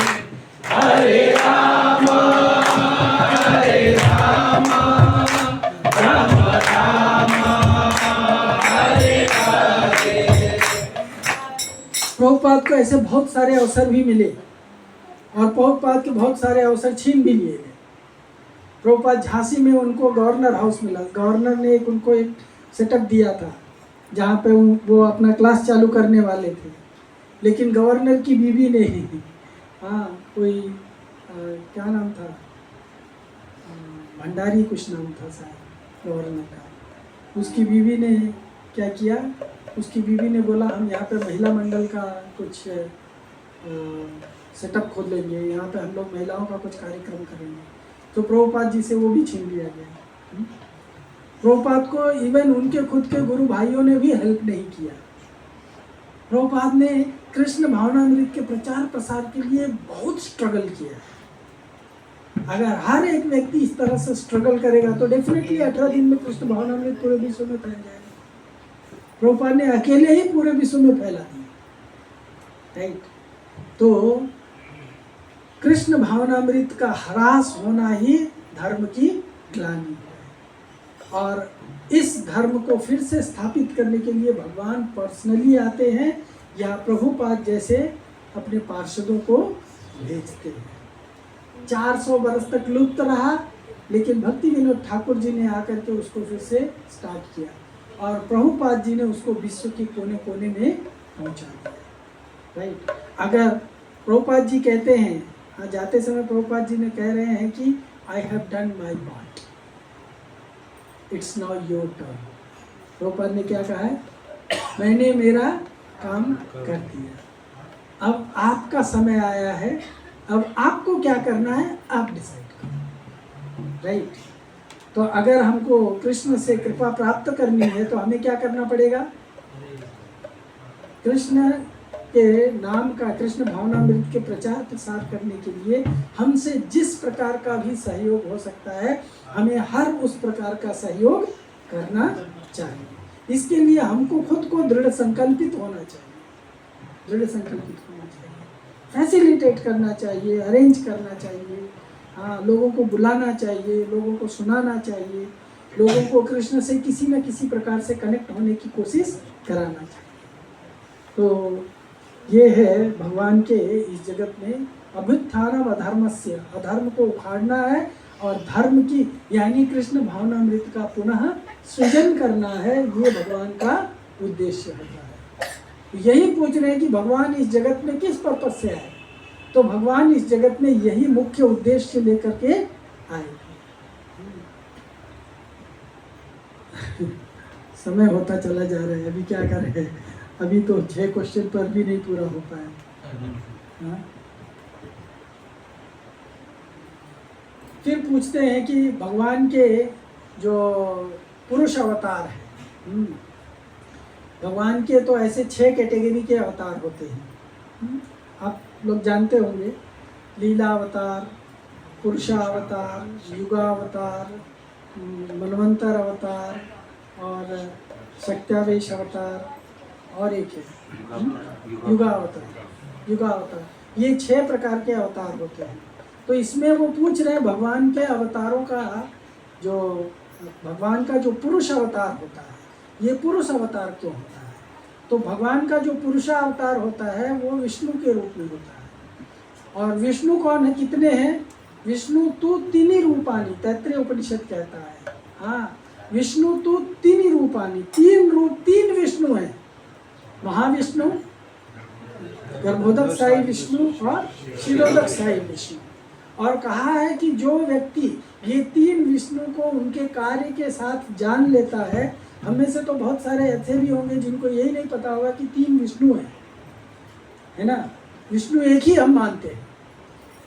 हरे राम हरे राम, राम राम हरे हरे। प्रभुपाद को ऐसे बहुत सारे अवसर भी मिले और प्रभुपाद के बहुत सारे अवसर छीन भी लिए गए। प्रभुपाद झांसी में उनको गवर्नर हाउस मिला, गवर्नर ने उनको एक सेटअप दिया था जहाँ पे वो अपना क्लास चालू करने वाले थे, लेकिन गवर्नर की बीवी ने कोई क्या नाम था, भंडारी कुछ नाम था शायद गवर्नर का, उसकी बीवी ने क्या किया, उसकी बीवी ने बोला हम यहाँ पे महिला मंडल का कुछ सेटअप खोल लेंगे, यहाँ पे हम लोग महिलाओं का कुछ कार्यक्रम करेंगे। तो प्रभुपाद जी से वो भी छीन लिया गया। प्रभुपाद को इवन उनके खुद के गुरु भाइयों ने भी हेल्प नहीं किया। प्रभुपाद ने कृष्ण भावनामृत के प्रचार प्रसार के लिए बहुत स्ट्रगल किया। अगर हर एक व्यक्ति इस तरह से स्ट्रगल करेगा तो डेफिनेटली 18 दिन में कृष्ण भावनामृत पूरे विश्व में फैल जाएगा। प्रभुपाद ने अकेले ही पूरे विश्व में फैला दिया, राइट। तो कृष्ण भावनामृत का ह्रास होना ही धर्म की ग्लानि है, और इस धर्म को फिर से स्थापित करने के लिए भगवान पर्सनली आते हैं या प्रभुपाद जैसे अपने पार्षदों को भेजते हैं। 400 बरस तक लुप्त रहा, लेकिन भक्ति विनोद ठाकुर जी ने आकर के उसको फिर से स्टार्ट किया और प्रभुपाद जी ने उसको विश्व के कोने कोने में पहुंचा दिया, राइट। अगर प्रभुपाद जी कहते हैं, जाते समय प्रभुपाद जी ने कह रहे हैं कि I have done my part, it's now your turn. Prabhupada ने क्या कहा है? मैंने मेरा काम कर दिया, अब आपका समय आया है, अब आपको क्या करना है आप डिसाइड करो, राइट। तो अगर हमको कृष्ण से कृपा प्राप्त करनी है तो हमें क्या करना पड़ेगा? कृष्ण के नाम का, कृष्ण भावनामृत के प्रचार प्रसार करने के लिए हमसे जिस प्रकार का भी सहयोग हो सकता है, हमें हर उस प्रकार का सहयोग करना चाहिए। इसके लिए हमको खुद को दृढ़ संकल्पित होना चाहिए, दृढ़ संकल्पित होना चाहिए, फैसिलिटेट करना चाहिए, अरेंज करना चाहिए, लोगों को बुलाना चाहिए, लोगों को सुनाना चाहिए, लोगों को कृष्ण से किसी न किसी प्रकार से कनेक्ट होने की कोशिश कराना चाहिए। तो ये है भगवान के इस जगत में अभ्युत्थानम अधर्मस्य, अधर्म को उखाड़ना है और धर्म की यानी कृष्ण भावनामृत का पुनः सृजन करना है, ये भगवान का उद्देश्य होता है। यही पूछ रहे हैं कि भगवान इस जगत में किस पर्पज से आए, तो भगवान इस जगत में यही मुख्य उद्देश्य लेकर के आए। समय होता चला जा रहा है, अभी क्या कर रहे हैं, अभी तो 6 क्वेश्चन पर भी नहीं पूरा हो पाया। फिर पूछते हैं कि भगवान के जो पुरुष अवतार हैं, भगवान के तो ऐसे 6 कैटेगरी के अवतार होते हैं, आप लोग जानते होंगे। लीला अवतार, पुरुषावतार, युगावतार, मनवंतर अवतार और शक्त्यावेश अवतार और एक है युगावतार। युगावतार, ये 6 प्रकार के अवतार होते हैं। तो इसमें वो पूछ रहे हैं भगवान के अवतारों का जो भगवान का जो पुरुष अवतार होता है, ये पुरुष अवतार क्यों होता है? तो भगवान का जो पुरुष अवतार होता है वो विष्णु के रूप में होता है। और विष्णु कौन है, कितने हैं? विष्णु तो तीन रूपानी, तैत्तरीय उपनिषद कहता है। हाँ, विष्णु तो तीन रूपानी, तीन रूप, तीन विष्णु है। महाविष्णु, गर्भोदक साई विष्णु और क्षीरोदक साई विष्णु। और कहा है कि जो व्यक्ति ये तीन विष्णु को उनके कार्य के साथ जान लेता है, हम में से तो बहुत सारे ऐसे भी होंगे जिनको यही नहीं पता होगा कि तीन विष्णु है ना? विष्णु एक ही हम मानते हैं,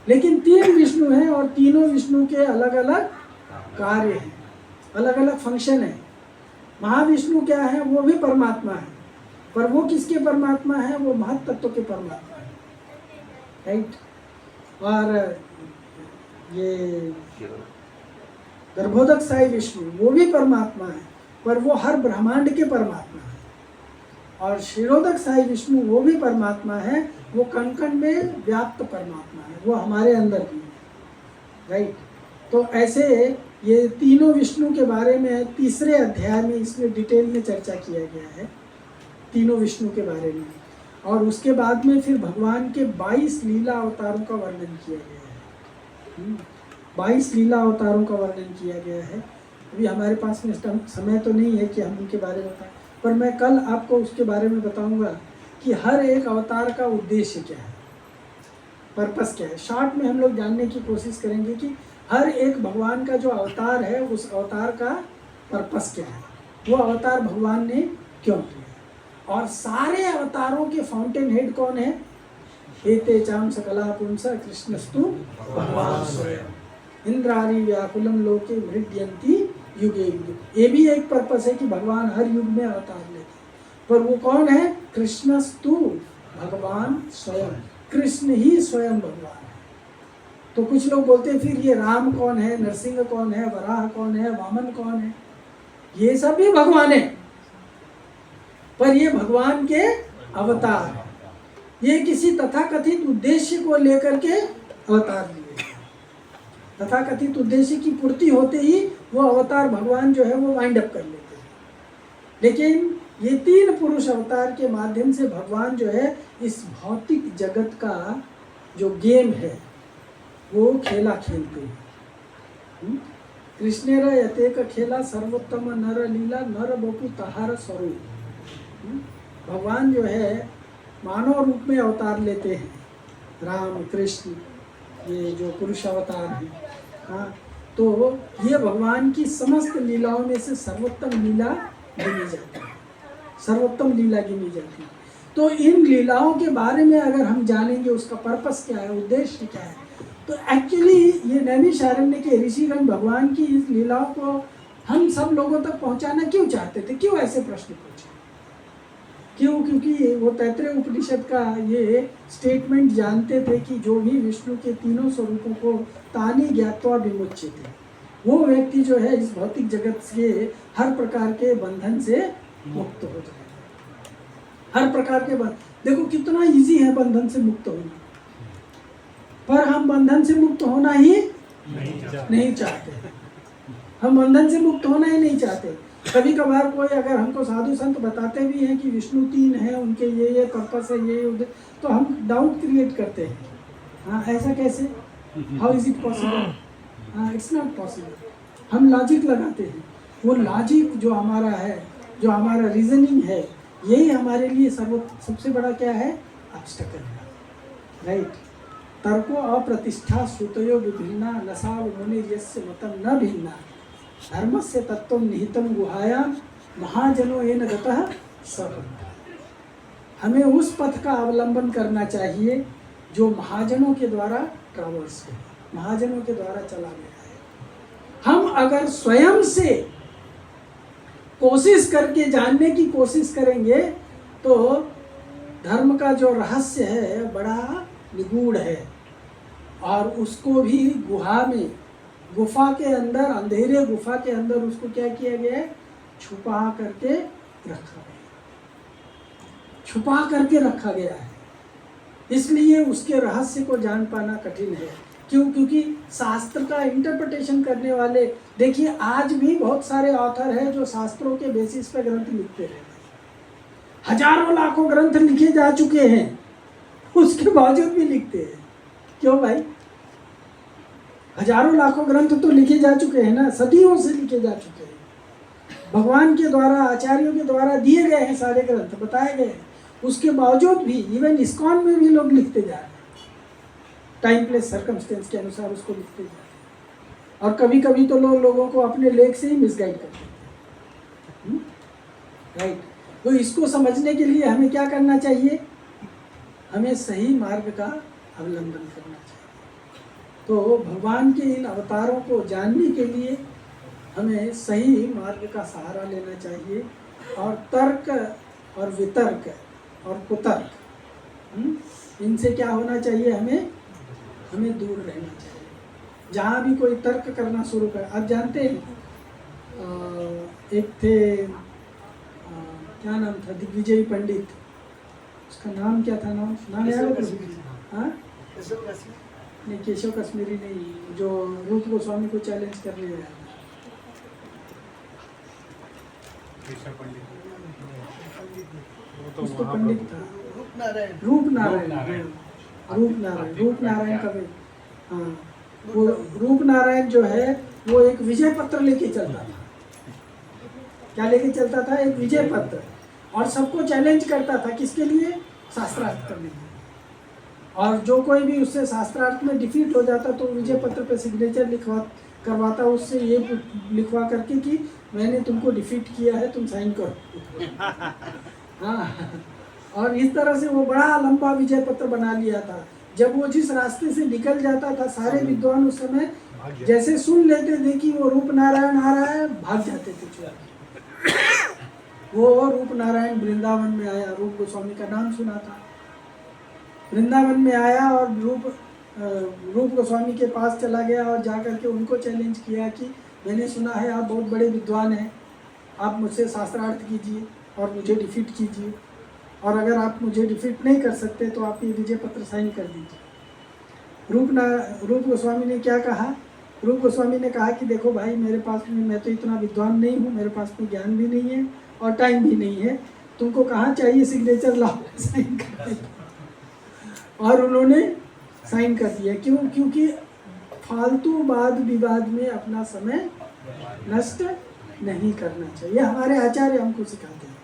लेकिन तीन विष्णु हैं और तीनों विष्णु के अलग अलग कार्य हैं, अलग अलग फंक्शन है। महाविष्णु क्या है? वो भी परमात्मा है, पर वो किसके परमात्मा है? वो महत तत्व के परमात्मा है, राइट। और ये गर्भोदक साई विष्णु वो भी परमात्मा है, पर वो हर ब्रह्मांड के परमात्मा है। और क्षीरोदक साई विष्णु वो भी परमात्मा है, वो कण कण में व्याप्त परमात्मा है, वो हमारे अंदर भी है, राइट। तो ऐसे ये तीनों विष्णु के बारे में तीसरे अध्याय में इसमें डिटेल में चर्चा किया गया है, तीनों विष्णु के बारे में। और उसके बाद में फिर भगवान के 22 लीला अवतारों का वर्णन किया गया है। 22 लीला अवतारों का वर्णन किया गया है। अभी हमारे पास में समय तो नहीं है कि हम उनके बारे में बताएं, पर मैं कल आपको उसके बारे में बताऊंगा कि हर एक अवतार का उद्देश्य क्या है, पर्पस क्या है। शॉर्ट में हम लोग जानने की कोशिश करेंगे कि हर एक भगवान का जो अवतार है उस अवतार का पर्पस क्या है, वो अवतार भगवान ने क्यों किया। और सारे अवतारों के फाउंटेन हेड कौन है? एते चाम सकला पुंसा कृष्णस्तु भगवान स्वयं इंद्रारी व्याकुलम लोके मृड्यंती युगे युगे। ये भी एक पर्पस है कि भगवान हर युग में अवतार लेते हैं, पर वो कौन है? कृष्णस्तु भगवान स्वयं, कृष्ण ही स्वयं भगवान है। तो कुछ लोग बोलते हैं फिर ये राम कौन है, नरसिंह कौन है, वराह कौन है, वामन कौन है? ये सब भी भगवान है, पर ये भगवान के अवतार है। ये किसी तथाकथित उद्देश्य को लेकर के अवतार लिए, तथाकथित उद्देश्य की पूर्ति होते ही वो अवतार भगवान जो है वो वाइंड अप कर लेते हैं। लेकिन ये तीन पुरुष अवतार के माध्यम से भगवान जो है इस भौतिक जगत का जो गेम है वो खेला खेलते हैं। कृष्णेर यतेक खेला सर्वोत्तम नर लीला नर बपु तहार स्वरूप। भगवान जो है मानव रूप में अवतार लेते हैं, राम कृष्ण ये जो पुरुष अवतार हैं। हाँ, तो ये भगवान की समस्त लीलाओं में से सर्वोत्तम लीला गिनी जाती है, सर्वोत्तम लीला गिनी जाती है। तो इन लीलाओं के बारे में अगर हम जानेंगे उसका पर्पस क्या है, उद्देश्य क्या है, तो एक्चुअली ये नैमिषारण्य के ऋषिगण भगवान की इस लीलाओं को हम सब लोगों तक पहुंचाना क्यों चाहते थे? क्यों ऐसे प्रश्न पूछे? क्यों? क्योंकि वो तैत्तरीय उपनिषद का ये स्टेटमेंट जानते थे कि जो भी विष्णु के तीनों स्वरूपों को तानि ज्ञात्वा विमुच्यते थे, वो व्यक्ति जो है इस भौतिक जगत के हर प्रकार के बंधन से मुक्त हो जाएगा। हर प्रकार के देखो कितना इजी है बंधन से मुक्त होना, पर हम बंधन से मुक्त होना ही नहीं चाहते। हम बंधन से मुक्त होना ही नहीं चाहते। कभी कभार कोई अगर हमको साधु संत बताते भी हैं कि विष्णु तीन हैं, उनके ये पर्पस है, ये तो हम डाउट क्रिएट करते हैं। हाँ, ऐसा कैसे? How is it possible? हाँ, इट्स नॉट पॉसिबल। हम लॉजिक लगाते हैं। वो लॉजिक जो हमारा है, जो हमारा रीजनिंग है, यही हमारे लिए सबसे बड़ा क्या है? ऑब्स्टेकल है, राइट। तर्को अप्रतिष्ठा श्रुतयो विभिन्ना नसाव मुनि यस्य मतम न भिन्ना धर्मस्य तत्व निहितम गुहायाम महाजनो येन गतः सब। हमें उस पथ का अवलंबन करना चाहिए जो महाजनों के द्वारा ट्रैवर्स है, महाजनों के द्वारा चला गया है। हम अगर स्वयं से कोशिश करके जानने की कोशिश करेंगे तो धर्म का जो रहस्य है बड़ा निगूढ़ है, और उसको भी गुहा में, गुफा के अंदर, अंधेरे गुफा के अंदर उसको क्या किया गया है? छुपा करके रखा गया, छुपा करके रखा गया है। इसलिए उसके रहस्य को जान पाना कठिन है। क्यों? क्योंकि शास्त्र का इंटरप्रिटेशन करने वाले, देखिए आज भी बहुत सारे ऑथर हैं जो शास्त्रों के बेसिस पे ग्रंथ लिखते हैं। हजारों लाखों ग्रंथ लिखे जा चुके हैं, उसके बावजूद भी लिखते हैं। क्यों भाई? हजारों लाखों ग्रंथ तो लिखे जा चुके हैं ना, सदियों से लिखे जा चुके हैं। भगवान के द्वारा, आचार्यों के द्वारा दिए गए हैं सारे ग्रंथ, बताए गए हैं। उसके बावजूद भी इवन इस्कॉन में भी लोग लिखते जा रहे हैं, टाइम प्लेस सर्कमस्टेंस के अनुसार उसको लिखते जा रहे हैं। और कभी कभी तो लोगों को अपने लेख से ही मिसगाइड कर देते हैं। राइट। तो इसको समझने के लिए हमें क्या करना चाहिए? हमें सही मार्ग का अवलंबन करना चाहिए। तो भगवान के इन अवतारों को जानने के लिए हमें सही मार्ग का सहारा लेना चाहिए, और तर्क और वितर्क और कुतर्क, इनसे क्या होना चाहिए? हमें दूर रहना चाहिए। जहाँ भी कोई तर्क करना शुरू कर, आप जानते हैं एक थे, क्या नाम था, दिग्विजय पंडित, उसका नाम क्या था? नाम याद है? हाँ, नहीं, केशव कश्मीरी नहीं, जो रूप गोस्वामी को चैलेंज करने गया था। उसको पंडित था, रूप नारायण कवि। हाँ, वो रूप नारायण जो है वो एक विजय पत्र लेके चलता था। क्या लेके चलता था? एक विजय पत्र, और सबको चैलेंज करता था। किसके लिए? शास्त्रार्थ करने के लिए। और जो कोई भी उससे शास्त्रार्थ में डिफीट हो जाता तो विजय पत्र पे सिग्नेचर करवाता उससे, ये लिखवा करके कि मैंने तुमको डिफीट किया है, तुम साइन करो। हाँ, और इस तरह से वो बड़ा लंबा विजय पत्र बना लिया था। जब वो जिस रास्ते से निकल जाता था, सारे विद्वान उस समय जैसे सुन लेते थे कि वो रूप नारायण आ रहा है, भाग जाते थे चुरा। वो रूप नारायण वृंदावन में आया, रूप गोस्वामी का नाम सुना था, वृंदावन में आया और रूप गोस्वामी के पास चला गया और जाकर के उनको चैलेंज किया कि मैंने सुना है आप बहुत बड़े विद्वान हैं, आप मुझसे शास्त्रार्थ कीजिए और मुझे डिफीट कीजिए, और अगर आप मुझे डिफीट नहीं कर सकते तो आप ये विजय पत्र साइन कर दीजिए। रूप गोस्वामी ने क्या कहा? रूप गोस्वामी ने कहा कि देखो भाई, मेरे पास में, मैं तो इतना विद्वान नहीं हूँ, मेरे पास में ज्ञान भी नहीं है और टाइम भी नहीं है, तुमको कहाँ चाहिए सिग्नेचर, लाओ साइन कर दे। और उन्होंने साइन कर दिया। क्यों? क्योंकि फालतू वाद विवाद में अपना समय नष्ट नहीं करना चाहिए, हमारे आचार्य हमको सिखाते हैं।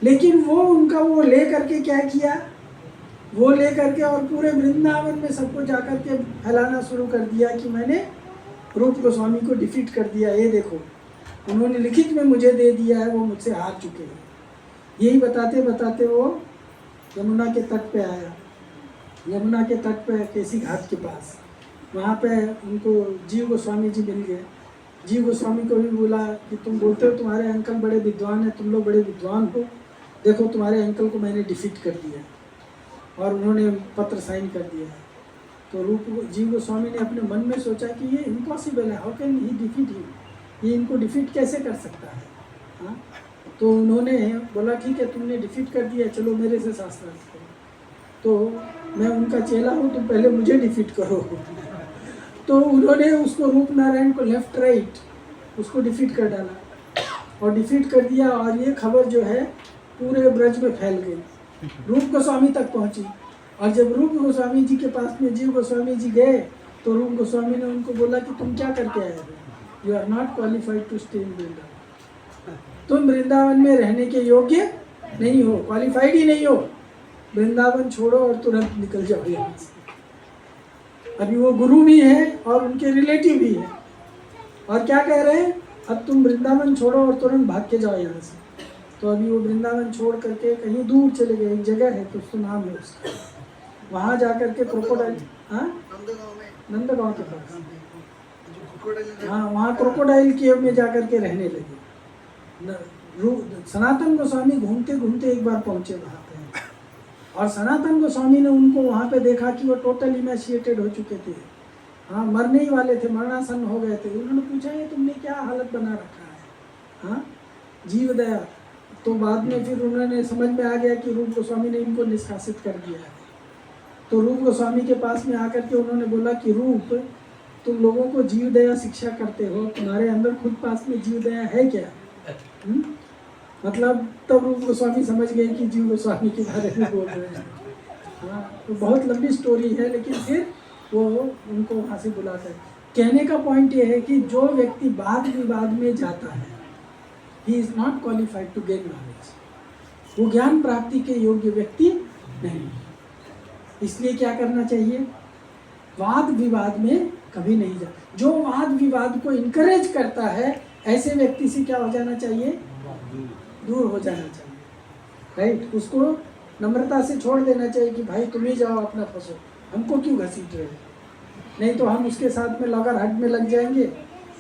लेकिन वो ले करके क्या किया? वो ले करके और पूरे वृंदावन में सबको जाकर के फैलाना शुरू कर दिया कि मैंने रूप गोस्वामी को डिफीट कर दिया, ये देखो उन्होंने लिखित में मुझे दे दिया है, वो मुझसे हार चुके हैं। यही बताते बताते वो यमुना के तट पे आया, यमुना के तट पे केसी घाट के पास, वहाँ पे उनको जीव गोस्वामी जी मिल गए। जीव गोस्वामी को भी बोला कि तुम बोलते हो तुम्हारे अंकल बड़े विद्वान हैं, तुम लोग बड़े विद्वान हो, देखो तुम्हारे अंकल को मैंने डिफीट कर दिया, और उन्होंने पत्र साइन कर दिया। तो जीव गोस्वामी ने अपने मन में सोचा कि ये इम्पॉसिबल है, how can he defeat him, ये इनको डिफीट कैसे कर सकता है? हाँ, तो उन्होंने बोला ठीक है, तुमने डिफीट कर दिया, चलो मेरे से शास्त्रार्थ करो। तो मैं उनका चेला हूँ, तुम पहले मुझे डिफीट करो। तो उन्होंने उसको रूप नारायण को लेफ्ट राइट उसको डिफीट कर डाला और डिफीट कर दिया, और ये खबर जो है पूरे ब्रज में फैल गई, रूप गोस्वामी तक पहुंची। और जब रूप गोस्वामी जी के पास में जीव गोस्वामी जी गए तो रूप गोस्वामी ने उनको बोला कि तुम क्या करके आए हो? You are not qualified to stay in Vrindavan, तुम वृंदावन में रहने के योग्य नहीं हो, क्वालिफाइड ही नहीं हो, वृंदावन छोड़ो और तुरंत निकल जाओ यहाँ से। अभी वो गुरु भी हैं और उनके रिलेटिव भी हैं, और क्या कह रहे हैं? अब तुम वृंदावन छोड़ो और तुरंत भाग के जाओ यहाँ से। तो अभी वो वृंदावन छोड़ करके कहीं दूर चले गए, एक जगह है कुछ तो नाम है उसका, वहाँ जा करके क्रोकोडाइल, हाँ नंदगांव के पास, हाँ वहाँ क्रोकोडाइल केव में जा करके रहने लगे। सनातन गोस्वामी घूमते घूमते एक बार पहुँचे वहाँ पे, और सनातन गोस्वामी ने उनको वहाँ पे देखा कि वो टोटल इमेशिएटेड हो चुके थे, हाँ मरने ही वाले थे, मरणासन हो गए थे। उन्होंने पूछा ये तुमने क्या हालत बना रखा है, हाँ जीव दया। तो बाद में फिर उन्होंने समझ में आ गया कि रूप गोस्वामी ने इनको निष्कासित कर दिया है। तो रूप गोस्वामी के पास में आकर के उन्होंने बोला कि रूप, तुम लोगों को जीव दया शिक्षा करते हो, तुम्हारे अंदर खुद पास में जीव दया है क्या? मतलब तब रूप गोस्वामी समझ गए कि जीव गोस्वामी के बारे में बोल रहे हैं। हाँ, तो बहुत लंबी स्टोरी है, लेकिन फिर वो उनको वहाँ से बुलाता है। कहने का पॉइंट ये है कि जो व्यक्ति वाद विवाद में जाता है, he is not qualified to gain knowledge, वो ज्ञान प्राप्ति के योग्य व्यक्ति नहीं। इसलिए क्या करना चाहिए? वाद विवाद में कभी नहीं जा। जो वाद विवाद को इनकरेज करता है, ऐसे व्यक्ति से क्या हो जाना चाहिए? दूर हो जाना चाहिए, राइट। उसको नम्रता से छोड़ देना चाहिए कि भाई तुम ही जाओ अपना फंसो, हमको क्यों घसीट रहे हो? नहीं तो हम उसके साथ में लॉगर हट में लग जाएंगे,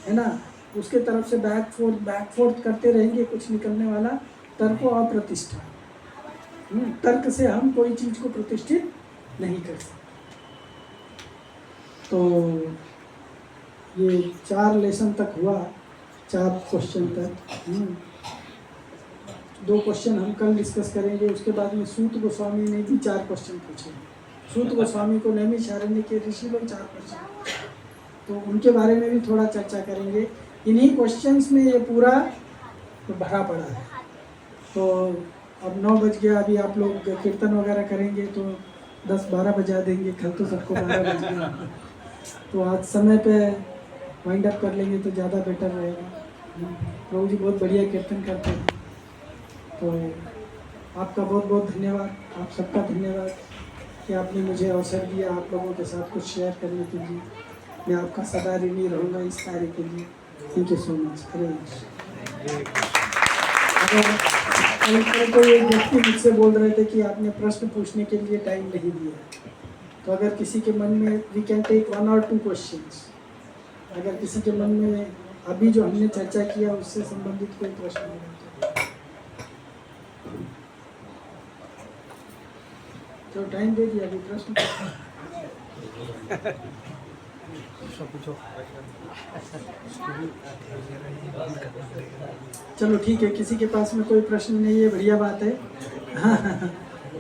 है ना। उसके तरफ से बैक फोर्थ करते रहेंगे, कुछ निकलने वाला तर्क और प्रतिष्ठा। तर्क से हम कोई चीज को प्रतिष्ठित नहीं कर सकते। तो ये 4 लेसन तक हुआ, 4 क्वेश्चन तक। 2 क्वेश्चन हम कल डिस्कस करेंगे। उसके बाद में सूत गोस्वामी ने भी 4 क्वेश्चन पूछे। सूत गोस्वामी को नैमिषारण्य के ऋषि लोग 4 क्वेश्चन, तो उनके बारे में भी थोड़ा चर्चा करेंगे। इन्हीं क्वेश्चंस में ये पूरा भरा पड़ा है। तो अब 9 बज गया, अभी आप लोग कीर्तन वगैरह करेंगे तो 10-12 बजा देंगे। कल तो सबको 12 बज गया, तो आज समय पे वाइंड अप कर लेंगे तो ज़्यादा बेटर रहेगा। प्रभु जी बहुत बढ़िया कीर्तन करते हैं। तो आपका बहुत बहुत धन्यवाद, आप सबका धन्यवाद कि आपने मुझे अवसर दिया आप लोगों के साथ कुछ शेयर करने के लिए। मैं आपका सदा ऋणी रहूँगा इस कार्य के लिए। Thank you so much. अगर कोई एक व्यक्ति मुझसे बोल रहे थे कि आपने प्रश्न पूछने के लिए टाइम नहीं दिया, तो अगर किसी के मन में, we can take 1 or 2 questions. अगर किसी के मन में अभी जो हमने चर्चा किया उससे संबंधित कोई प्रश्न हो तो टाइम दे दिया, अभी प्रश्न चलो ठीक है, किसी के पास में कोई प्रश्न नहीं है, बढ़िया बात है।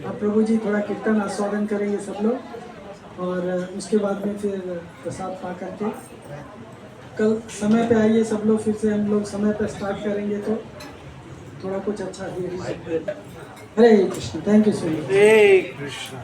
अब प्रभु जी थोड़ा कीर्तन आस्वादन करेंगे सब लोग, और उसके बाद में फिर प्रसाद पा करके कल समय पे आइए सब लोग। फिर से हम लोग समय पे स्टार्ट करेंगे तो थोड़ा कुछ अच्छा ही। Hare Krishna, thank you so much. Hare Krishna.